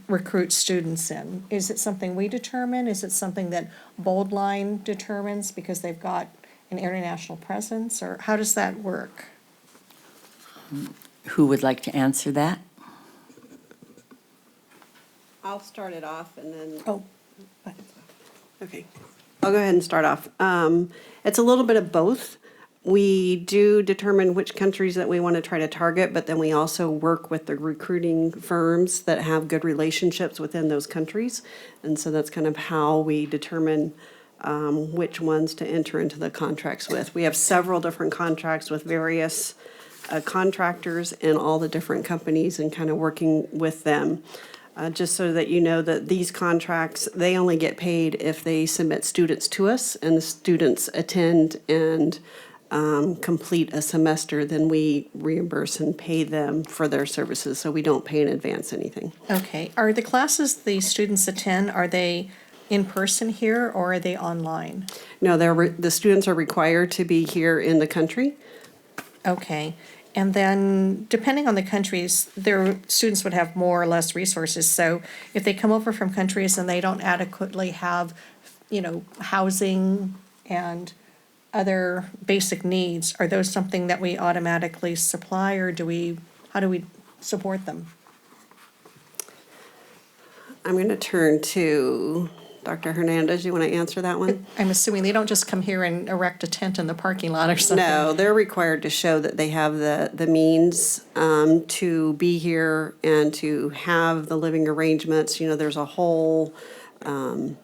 recruit students in? Is it something we determine? Is it something that Bold Line determines because they've got an international presence, or how does that work? Who would like to answer that? I'll start it off and then. Oh, Okay, I'll go ahead and start off. It's a little bit of both. We do determine which countries that we want to try to target, but then we also work with the recruiting firms that have good relationships within those countries. And so that's kind of how we determine which ones to enter into the contracts with. We have several different contracts with various contractors and all the different companies and kind of working with them. Just so that you know that these contracts, they only get paid if they submit students to us and the students attend and complete a semester, then we reimburse and pay them for their services. So we don't pay in advance anything. okay. Are the classes the students attend, are they in person here or are they online? No, the students are required to be here in the country. Okay. And then depending on the countries, their students would have more or less resources. So if they come over from countries and they don't adequately have, housing and other basic needs, are those something that we automatically supply, or how do we support them? I'm going to turn to Dr. Hernandez. You want to answer that one? I'm assuming they don't just come here and erect a tent in the parking lot or something. No, they're required to show that they have the means to be here and to have the living arrangements. There's a whole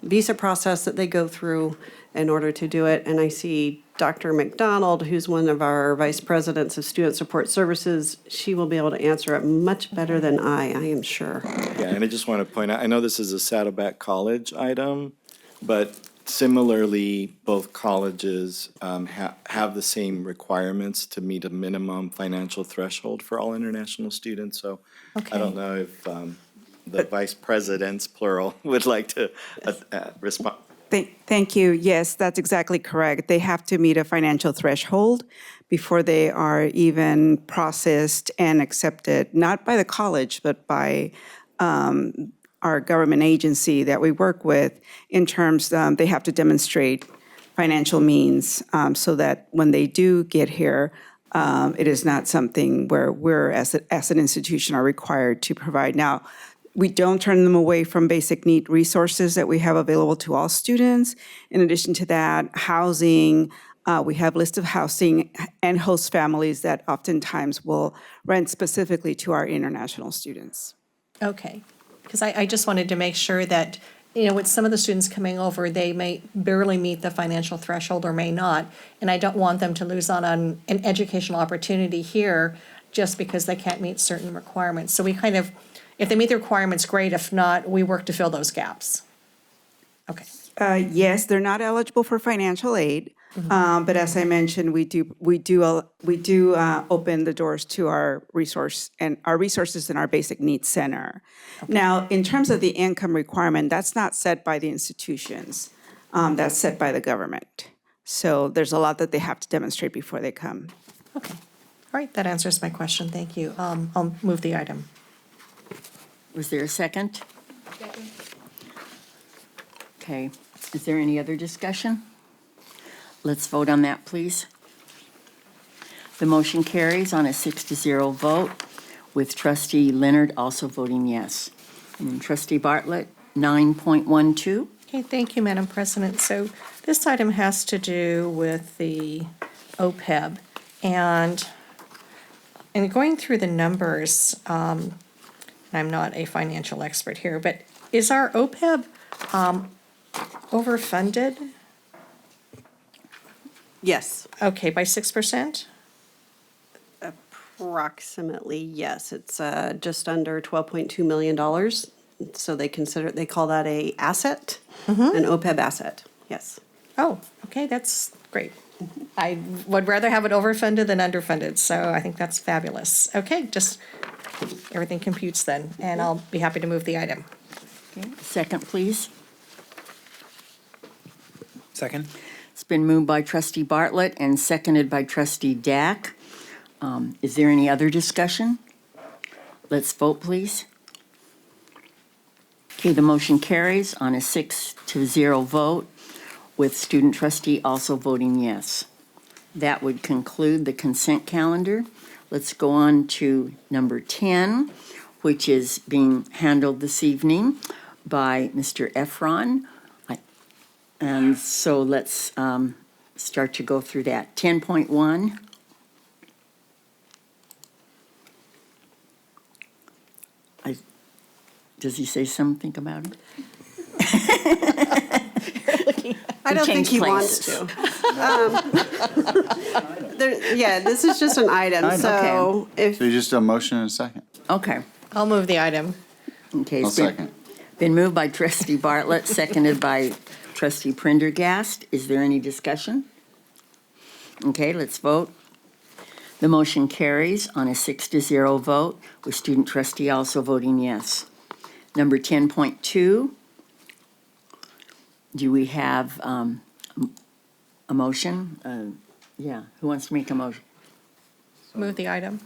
visa process that they go through in order to do it. And I see Dr. McDonald, who's one of our vice presidents of Student Support Services. She will be able to answer it much better than I am sure. Yeah, and I just want to point out, I know this is a Saddleback College item, but similarly, both colleges have the same requirements to meet a minimum financial threshold for all international students. So I don't know if the vice presidents, plural, would like to respond. Thank you. Yes, that's exactly correct. They have to meet a financial threshold before they are even processed and accepted, not by the college, but by our government agency that we work with in terms, they have to demonstrate financial means so that when they do get here, it is not something where we're, as an institution, are required to provide. Now, we don't turn them away from basic need resources that we have available to all students. In addition to that, housing, we have lists of housing and host families that oftentimes will rent specifically to our international students. Okay, because I just wanted to make sure that, with some of the students coming over, they may barely meet the financial threshold or may not, and I don't want them to lose out on an educational opportunity here just because they can't meet certain requirements. So we kind of, if they meet the requirements, great. If not, we work to fill those gaps. Okay. Yes, they're not eligible for financial aid, but as I mentioned, we do open the doors to our resources in our basic needs center. Okay. Now, in terms of the income requirement, that's not set by the institutions. That's set by the government. So there's a lot that they have to demonstrate before they come. Okay. All right, that answers my question. Thank you. I'll move the item. Was there a second? Okay, is there any other discussion? Let's vote on that, please. The motion carries on a 6-0 vote, with Trustee Leonard also voting yes. And then Trustee Bartlett, 9.12. Okay, thank you, Madam President. So this item has to do with the OPEB. And in going through the numbers, I'm not a financial expert here, but is our OPEB overfunded? Yes, Okay, by 6%? approximately, yes. It's just under $12.2 million. So they call that a asset, an OPEB asset, yes. Oh, okay, that's great. I would rather have it overfunded than underfunded, so I think that's fabulous. Okay, just, everything computes then, and I'll be happy to move the item. Okay, second, please. Second? It's been moved by trustee Bartlett and seconded by trustee Dack. Is there any other discussion? Let's vote, please. Okay, the motion carries on a 6-0 vote, with student trustee also voting yes. That would conclude the consent calendar. Let's go on to number 10, which is being handled this evening by Mr. Efron. And so let's start to go through that. 10.1. Does he say something about it? I don't think Change he wants places. to. Yeah, this is just an item, so if, So you just do a motion and a second? Okay. I'll move the item. Okay. I'll It's been- second. Been moved by trustee Bartlett, seconded by trustee Prendergast. Is there any discussion? Okay, let's vote. The motion carries on a 6-0 vote, with student trustee also voting yes. Number 10.2. Do we have a motion? Yeah, who wants to make a motion? Move the item.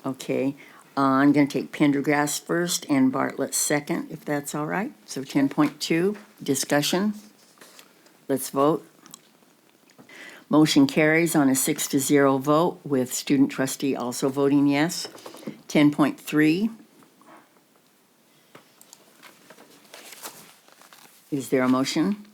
Okay, I'm going to take Pendergast first and Bartlett second, if that's all right. So 10.2, discussion. Let's vote. Motion carries on a 6-0 vote, with student trustee also voting yes. 10.3. Is there a motion?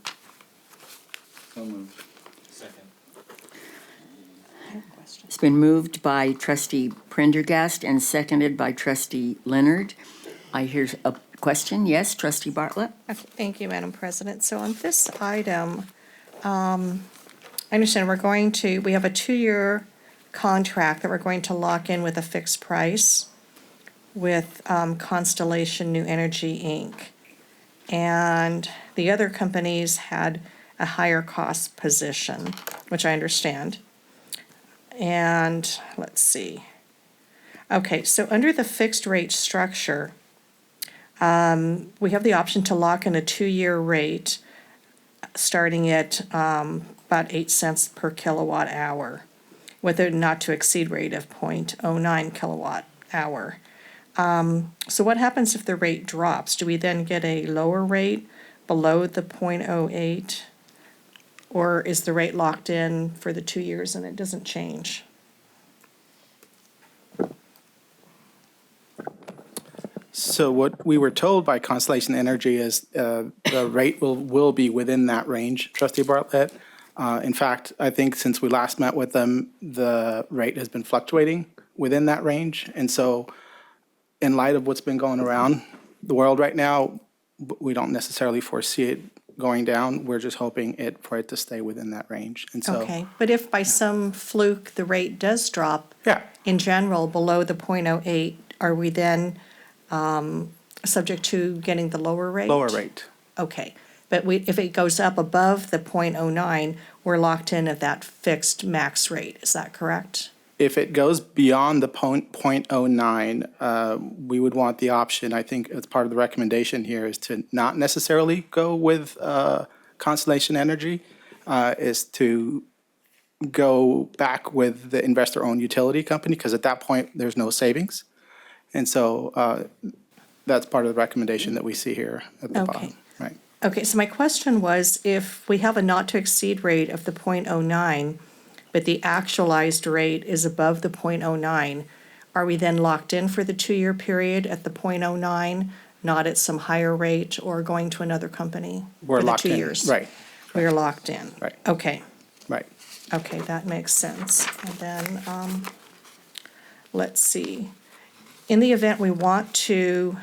It's been moved by trustee Prendergast and seconded by trustee Leonard. I hear a question. Yes, trustee Bartlett? Okay, thank you, Madam President. So on this item, I understand we have a 2-year contract that we're going to lock in with a fixed price with Constellation New Energy, Inc. And the other companies had a higher cost position, which I understand. And let's see. Okay, so under the fixed rate structure, we have the option to lock in a 2-year rate starting at about 8 cents per kilowatt hour, with a not to exceed rate of 0.09 kilowatt hour. So what happens if the rate drops? Do we then get a lower rate below the 0.08? Or is the rate locked in for the 2 years and it doesn't change? So what we were told by Constellation Energy is the rate will be within that range, trustee Bartlett. In fact, I think since we last met with them, the rate has been fluctuating within that range. And so in light of what's been going around the world right now, we don't necessarily foresee it going down. We're just hoping for it to stay within that range. And so, Okay, but if by some fluke the rate does drop yeah, in general below the 0.08, are we then subject to getting the lower rate? lower rate. Okay, but if it goes up above the 0.09, we're locked in at that fixed max rate, is that correct? If it goes beyond the 0.09, we would want the option, I think as part of the recommendation here, is to not necessarily go with Constellation Energy, is to go back with the investor-owned utility company, because at that point, there's no savings. And so that's part of the recommendation that we see here at the bottom. Right. Okay, so my question was, if we have a not-to-exceed rate of the 0.09, but the actualized rate is above the 0.09, are we then locked in for the 2-year period at the 0.09, not at some higher rate or going to another company We're for the locked 2 in, years? right. We're locked in? Right. Okay, Right. okay, that makes sense. And then, let's see. In the event we want to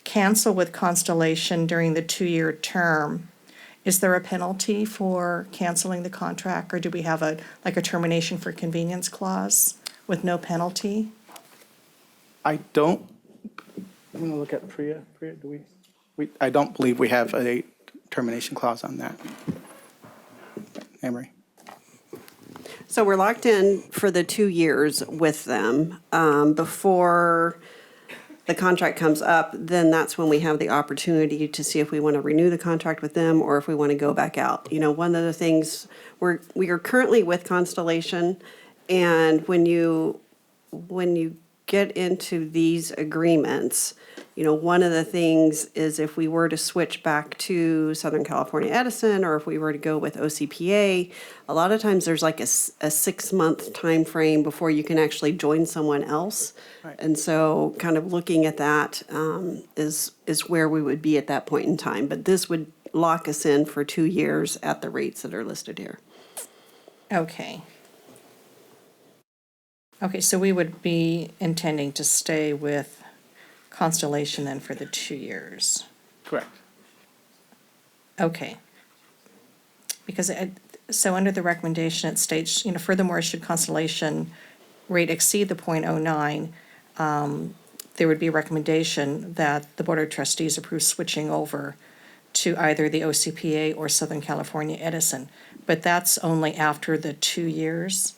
cancel with Constellation during the 2-year term, Is there a penalty for canceling the contract, or do we have a termination for convenience clause with no penalty? I don't, I'm gonna look at Priya, do I don't believe we have a termination clause on that. Emery? So we're locked in for the 2 years with them. Before the contract comes up, then that's when we have the opportunity to see if we want to renew the contract with them or if we want to go back out. You know, one of the things, we are currently with Constellation, and when you get into these agreements, you know, one of the things is if we were to switch back to Southern California Edison, or if we were to go with OCPA, a lot of times there's like a 6-month time frame before you can actually join someone else. And so kind of looking at that is where we would be at that point in time. But this would lock us in for 2 years at the rates that are listed here. Okay. Okay, so we would be intending to stay with Constellation then for the 2 years. Correct. Okay. Because so under the recommendation, it states, you know, furthermore, should Constellation rate exceed the .09, there would be a recommendation that the Board of Trustees approve switching over to either the OCPA or Southern California Edison. But that's only after the 2 years,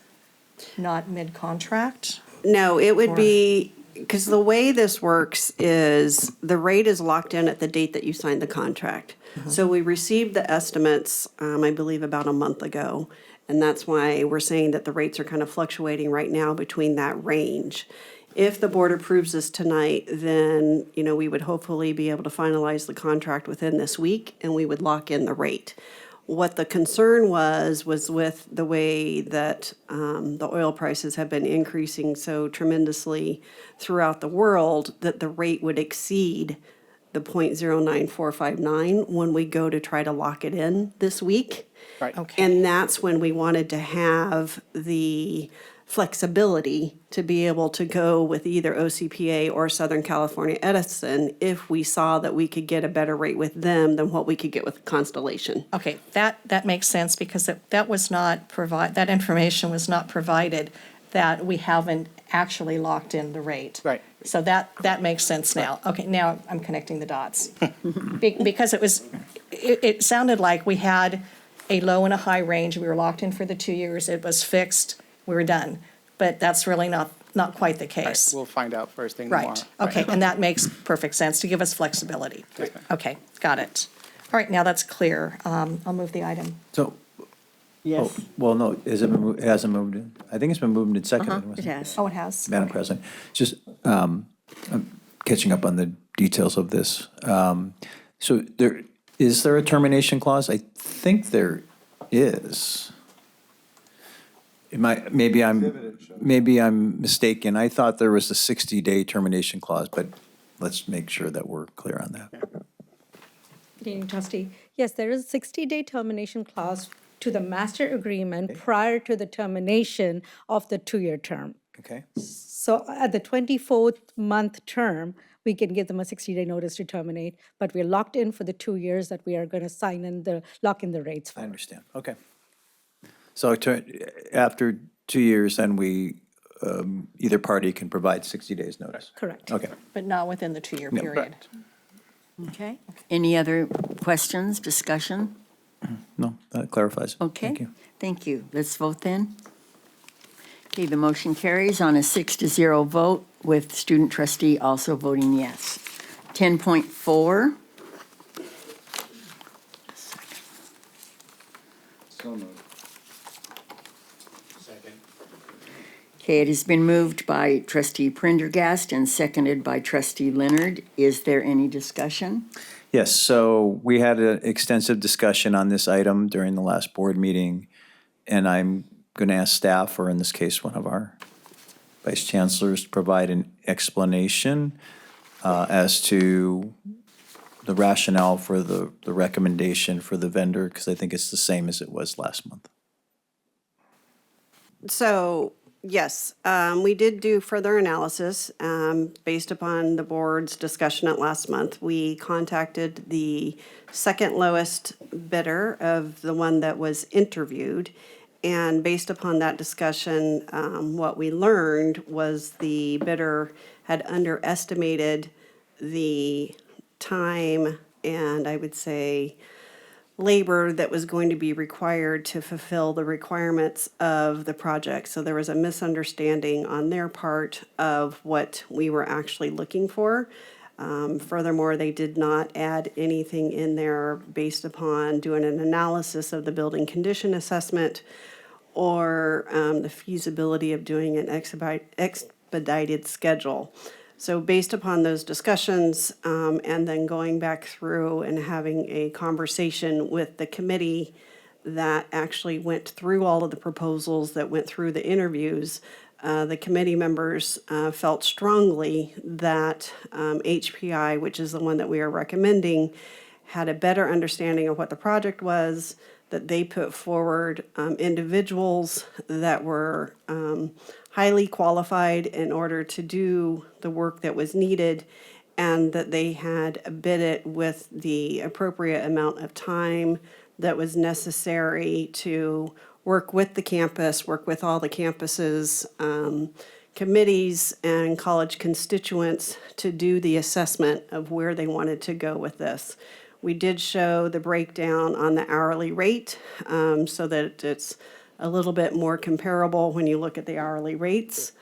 not mid-contract? No, it would Or- be, because the way this works is the rate is locked in at the date that you signed the contract. So we received the estimates, I believe about a month ago. And that's why we're saying that the rates are kind of fluctuating right now between that range. If the board approves this tonight, then, you know, we would hopefully be able to finalize the contract within this week and we would lock in the rate. What the concern was with the way that the oil prices have been increasing so tremendously throughout the world, that the rate would exceed the .09459 when we go to try to lock it in this week. Right. Okay. And that's when we wanted to have the flexibility to be able to go with either OCPA or Southern California Edison if we saw that we could get a better rate with them than what we could get with Constellation. Okay, that makes sense, because that was not that information was not provided, that we haven't actually locked in the rate. Right. So that makes sense now. Okay, now I'm connecting the dots. Because it sounded like we had a low and a high range, we were locked in for the 2 years, it was fixed, we were done. But that's really not quite the Right, case. we'll find out first thing tomorrow. Right, okay, and that makes perfect sense, to give us flexibility. Yes, ma'am. Okay, got it. All right, now that's clear. I'll move the item. So, Yes, well, no, it hasn't moved in. I think it's been moved and seconded, it wasn't it? has. Oh, it has? Madam President, just I'm catching up on the details of this. So is there a termination clause? I think there is. Maybe I'm mistaken. I thought there was a 60-day termination clause, but let's make sure that we're clear on that. Good evening, trustee. Yes, there is a 60-day termination clause to the master agreement prior to the termination of the 2-year term. Okay. So at the 24th month term, we can give them a 60-day notice to terminate, but we're locked in for the 2 years that we are going to sign in lock in the rates for. I understand. Okay. So after 2 years, then either party can provide 60 days notice? Correct. Okay. But not within the 2-year period. Okay. Any other questions, discussion? No, that clarifies. Okay. Thank you. Thank you. Let's vote then. Okay, the motion carries on a 6-0 vote, with student trustee also voting yes. 10.4. So moved. Okay, it has been moved by trustee Prendergast and seconded by trustee Leonard. Is there any discussion? Yes, so we had an extensive discussion on this item during the last board meeting, and I'm going to ask staff, or in this case, one of our vice chancellors, to provide an explanation as to the rationale for the recommendation for the vendor, because I think it's the same as it was last month. So Yes, we did do further analysis based upon the board's discussion at last month. We contacted the second lowest bidder of the one that was interviewed. And based upon that discussion, what we learned was the bidder had underestimated the time and I would say labor that was going to be required to fulfill the requirements of the project. So there was a misunderstanding on their part of what we were actually looking for. Furthermore, they did not add anything in there based upon doing an analysis of the building condition assessment or the feasibility of doing an expedited schedule. So based upon those discussions, and then going back through and having a conversation with the committee that actually went through all of the proposals that went through the interviews, the committee members felt strongly that HPI, which is the one that we are recommending, had a better understanding of what the project was, that they put forward individuals that were highly qualified in order to do the work that was needed, and that they had bid it with the appropriate amount of time that was necessary to work with the campus, work with all the campuses, committees, and college constituents to do the assessment of where they wanted to go with this. We did show the breakdown on the hourly rate so that it's a little bit more comparable when you look at the hourly rates.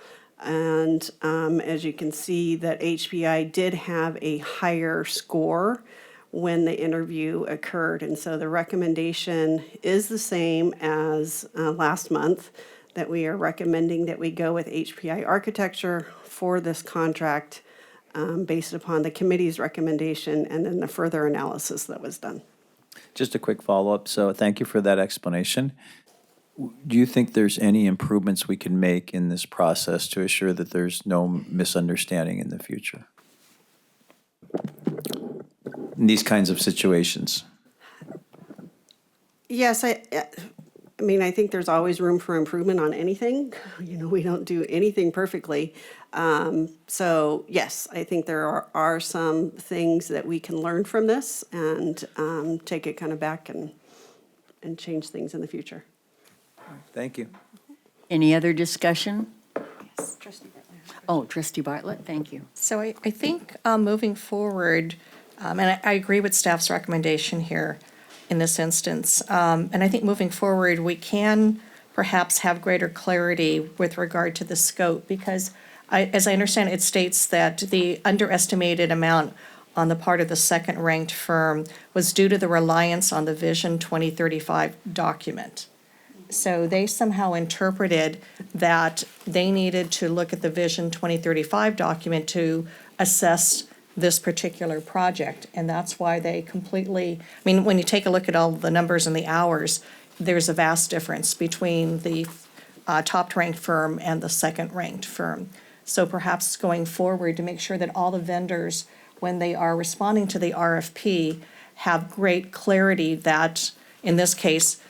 And as you can see, that HPI did have a higher score when the interview occurred. And so the recommendation is the same as last month, that we are recommending that we go with HPI Architecture for this contract based upon the committee's recommendation and then the further analysis that was done. Just a quick follow-up. So thank you for that explanation. Do you think there's any improvements we can make in this process to assure that there's no misunderstanding in the future? In these kinds of situations? Yes, I mean, I think there's always room for improvement on anything. You know, we don't do anything perfectly. So yes, I think there are some things that we can learn from this and take it kind of back and change things in the future. Thank you. Any other discussion? Yes, Trustee Bartlett. Oh, Trustee Bartlett, thank you. So I think moving forward, and I agree with staff's recommendation here in this instance, and I think moving forward, we can perhaps have greater clarity with regard to the scope, because as I understand, it states that the underestimated amount on the part of the second-ranked firm was due to the reliance on the Vision 2035 document. So they somehow interpreted that they needed to look at the Vision 2035 document to assess this particular project. And that's why they completely, I mean, when you take a look at all the numbers and the hours, there's a vast difference between the top-ranked firm and the second-ranked firm. So perhaps going forward to make sure that all the vendors, when they are responding to the RFP, have great clarity that, in this case,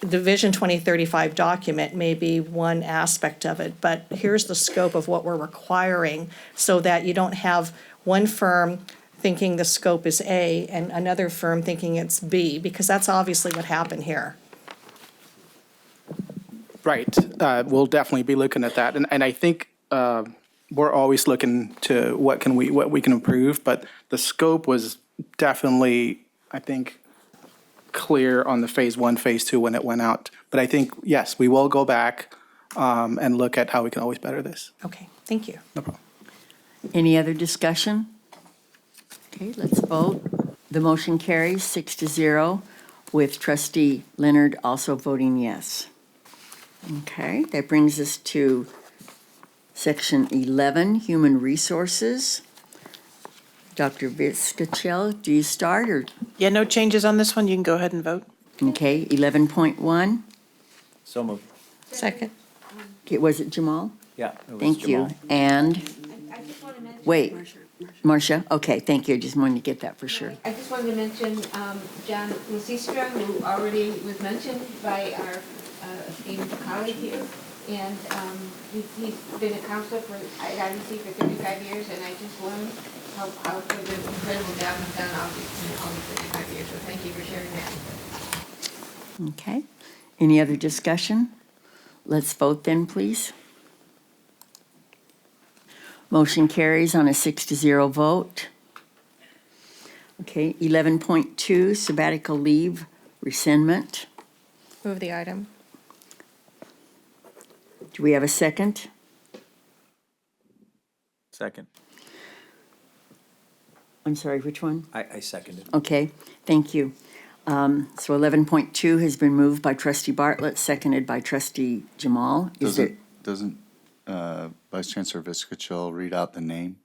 the Vision 2035 document may be one aspect of it, but here's the scope of what we're requiring so that you don't have one firm thinking the scope is A and another firm thinking it's B, because that's obviously what happened here. Right. We'll definitely be looking at that. And I think we're always looking to what we can improve, but the scope was definitely, I think, clear on the phase 1, phase 2 when it went out. But I think, yes, we will go back and look at how we can always better this. Okay, thank you. No problem. Any other discussion? Okay, let's vote. The motion carries 6-0, with Trustee Leonard also voting yes. Okay, that brings us to Section 11, Human Resources. Dr. Vizcachel, do you start or? Yeah, no changes on this one. You can go ahead and vote. Okay, 11.1. So moved. Second. Okay, was it Jamal? Yeah. it was Thank you. Jamal. And, I just want to mention. wait, Marcia? Okay, thank you. I just wanted to get that for sure. I just wanted to mention John Lusistra, who already was mentioned by our esteemed colleague here. And he's been a counselor at IBC for 35 years, and I just learned how the incredible job he's done all these 35 years. So thank you for sharing that. Okay. Any other discussion? Let's vote then, please. Motion carries on a 6-0 vote. Okay, 11.2, sabbatical leave rescindment. Move the item. Do we have a second? Second. I'm sorry, which one? I seconded. Okay, thank you. So 11.2 has been moved by trustee Bartlett, seconded by trustee Jamal. Is there? Doesn't Vice Chancellor Viscachill read out the name?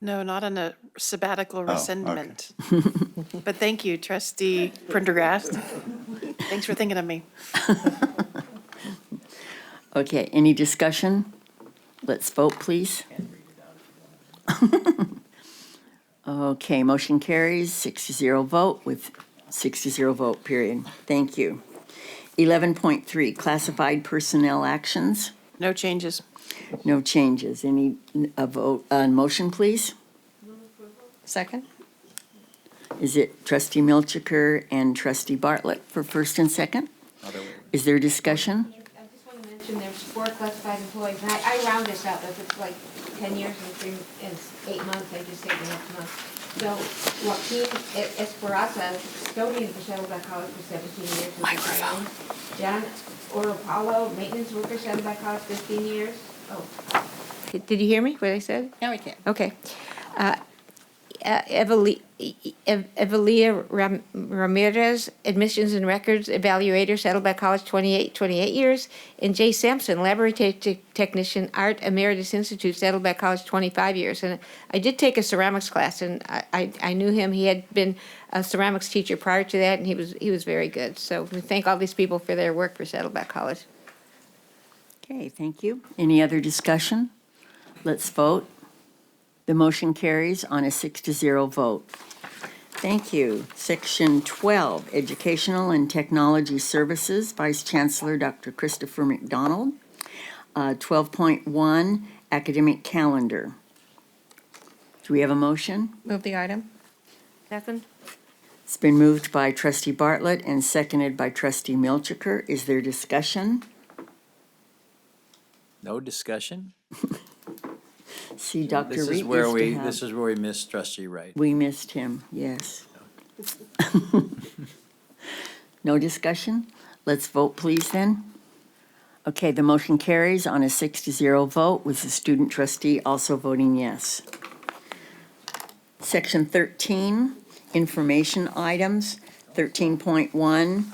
No, not on a sabbatical okay. rescindment. But thank you, trustee Prendergast. Thanks for thinking of me. Okay, any discussion? Let's vote, please. Okay, motion carries, 6-0 vote with 6-0 vote, period. Thank you. 11.3, classified personnel actions. No changes. No changes. Any motion, please? Second? Is it trustee Milchiker and trustee Bartlett for first and second? Is there discussion? I just want to mention there's 4 classified employees, and I round this up, if it's like 10 years and 8 months, I just say the next month. So Joaquin Esperanza, custodian for Saddleback College for 17 years. Microphone. John Oropalo, maintenance worker, Saddleback College, 15 years. Oh. Did you hear me, what I said? Now we can. Okay. Evelia Ramirez, admissions and records evaluator, Saddleback College, 28 years. And Jay Sampson, laboratory technician, Art Emeritus Institute, Saddleback College, 25 years. And I did take a ceramics class, and I knew him. He had been a ceramics teacher prior to that, and he was very good. So we thank all these people for their work for Saddleback College. Okay, thank you. Any other discussion? Let's vote. The motion carries on a 6-0 vote. Thank you. Section 12, Educational and Technology Services, Vice Chancellor Dr. Christopher McDonald. 12.1, Academic Calendar. Do we have a motion? Move the item. Second? It's been moved by trustee Bartlett and seconded by trustee Milchiker. Is there discussion? No discussion? See, Dr. This Reed is where used to have. this is where we missed trustee Wright. We missed him, yes. No discussion? Let's vote, please, then. Okay, the motion carries on a 6-0 vote with the student trustee also voting yes. Section 13, information items. 13.1,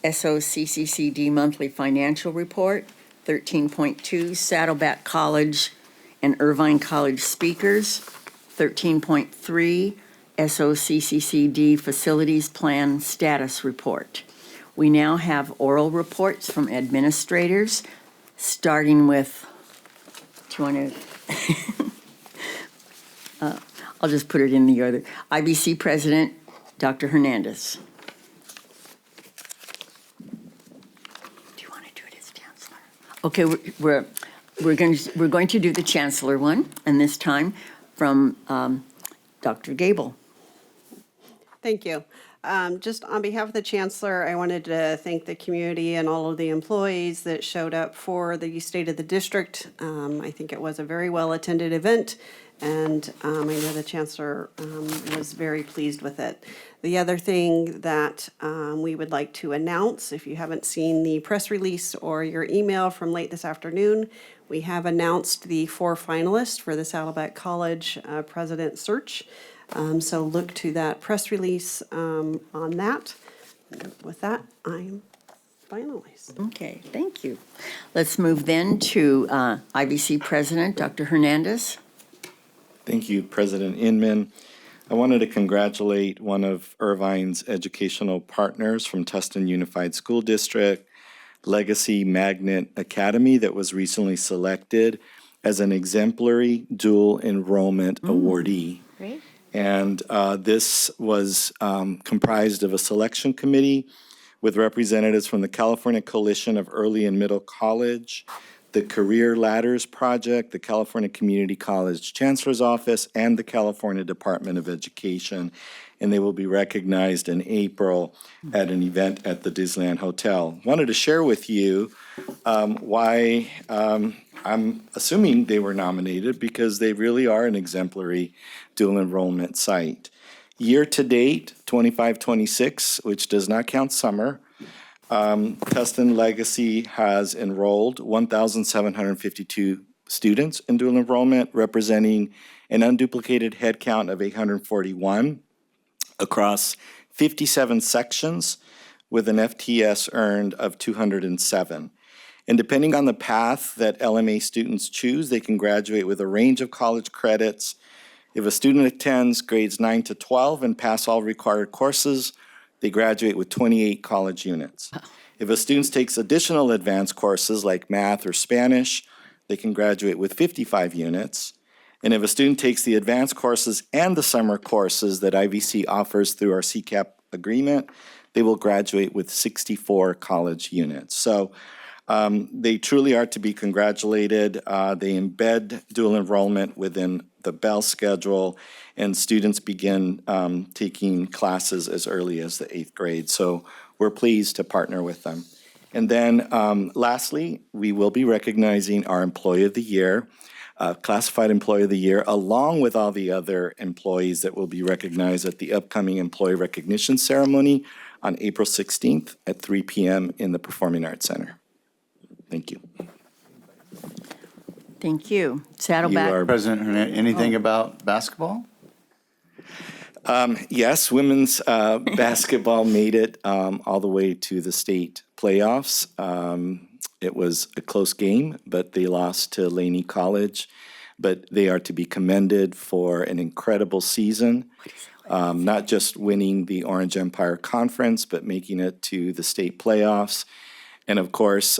SOCCCD monthly financial report. 13.2, Saddleback College and Irvine College speakers. 13.3, SOCCCD facilities plan status report. We now have oral reports from administrators, starting with, do you want to? I'll just put it in the order. IBC President, Dr. Hernandez. Do you want to do it as Chancellor? Okay, we're going to do the Chancellor one, and this time from Dr. Gable. Thank you. Just on behalf of the Chancellor, I wanted to thank the community and all of the employees that showed up for the State of the District. I think it was a very well-attended event, and I know the Chancellor was very pleased with it. The other thing that we would like to announce, if you haven't seen the press release or your email from late this afternoon, we have announced the 4 finalists for the Saddleback College President Search. So look to that press release on that. With that, I'm finalized. Okay, thank you. Let's move then to IBC President, Dr. Hernandez. Thank you, President Inman. I wanted to congratulate one of Irvine's educational partners from Tustin Unified School District, Legacy Magnet Academy, that was recently selected as an exemplary dual enrollment awardee. Great. And this was comprised of a selection committee with representatives from the California Coalition of Early and Middle College, the Career Ladders Project, the California Community College Chancellor's Office, and the California Department of Education. And they will be recognized in April at an event at the Disneyland Hotel. Wanted to share with you why I'm assuming they were nominated, because they really are an exemplary dual enrollment site. Year to date, 25-26, which does not count summer, Tustin Legacy has enrolled 1,752 students in dual enrollment, representing an unduplicated head count of 841 across 57 sections with an FTS earned of 207. And depending on the path that LMA students choose, they can graduate with a range of college credits. If a student attends grades 9 to 12 and pass all required courses, they graduate with 28 college units. If a student takes additional advanced courses like math or Spanish, they can graduate with 55 units. And if a student takes the advanced courses and the summer courses that IVC offers through our CCAP agreement, they will graduate with 64 college units. So they truly are to be congratulated. They embed dual enrollment within the Bell schedule, and students begin taking classes as early as the 8th grade. So we're pleased to partner with them. And then lastly, we will be recognizing our Employee of the Year, Classified Employee of the Year, along with all the other employees that will be recognized at the upcoming Employee Recognition Ceremony on April 16th at 3 p.m. in the Performing Arts Center. Thank you. Thank you. Saddleback. President, anything about basketball? Yes, women's basketball made it all the way to the state playoffs. It was a close game, but they lost to Laney College. But they are to be commended for an incredible season, not just winning the Orange Empire Conference, but making it to the state playoffs. And of course,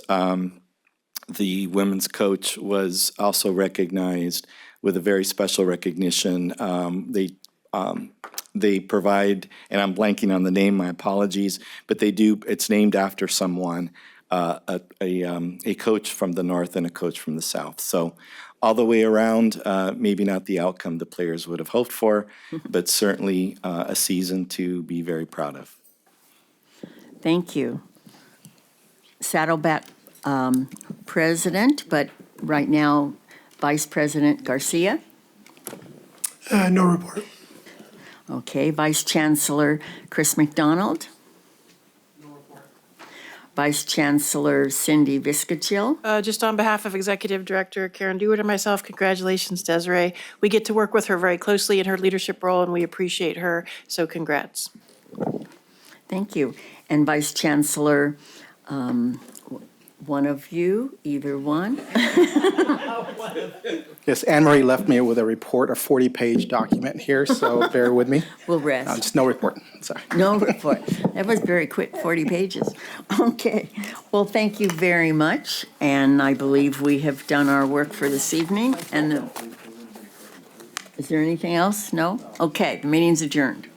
the women's coach was also recognized with a very special recognition. They provide, and I'm blanking on the name, my apologies, but they do, it's named after someone, a coach from the North and a coach from the South. So all the way around, maybe not the outcome the players would have hoped for, but certainly a season to be very proud of. Thank you. Saddleback President, but right now Vice President Garcia. No report. Okay, Vice Chancellor Chris McDonald. No report. Vice Chancellor Cindy Viscachill. Just on behalf of Executive Director Karen Dewar and myself, congratulations, Desiree. We get to work with her very closely in her leadership role, and we appreciate her, so congrats. Thank you. And Vice Chancellor, one of you, either one. Yes, Anne Marie left me with a report, a 40-page document here, so bear with me. We'll rest. Just no report, sorry. No report. That was very quick, 40 pages. Okay. Well, thank you very much. And I believe we have done our work for this evening. And is there anything else? No? Okay, the meeting's adjourned.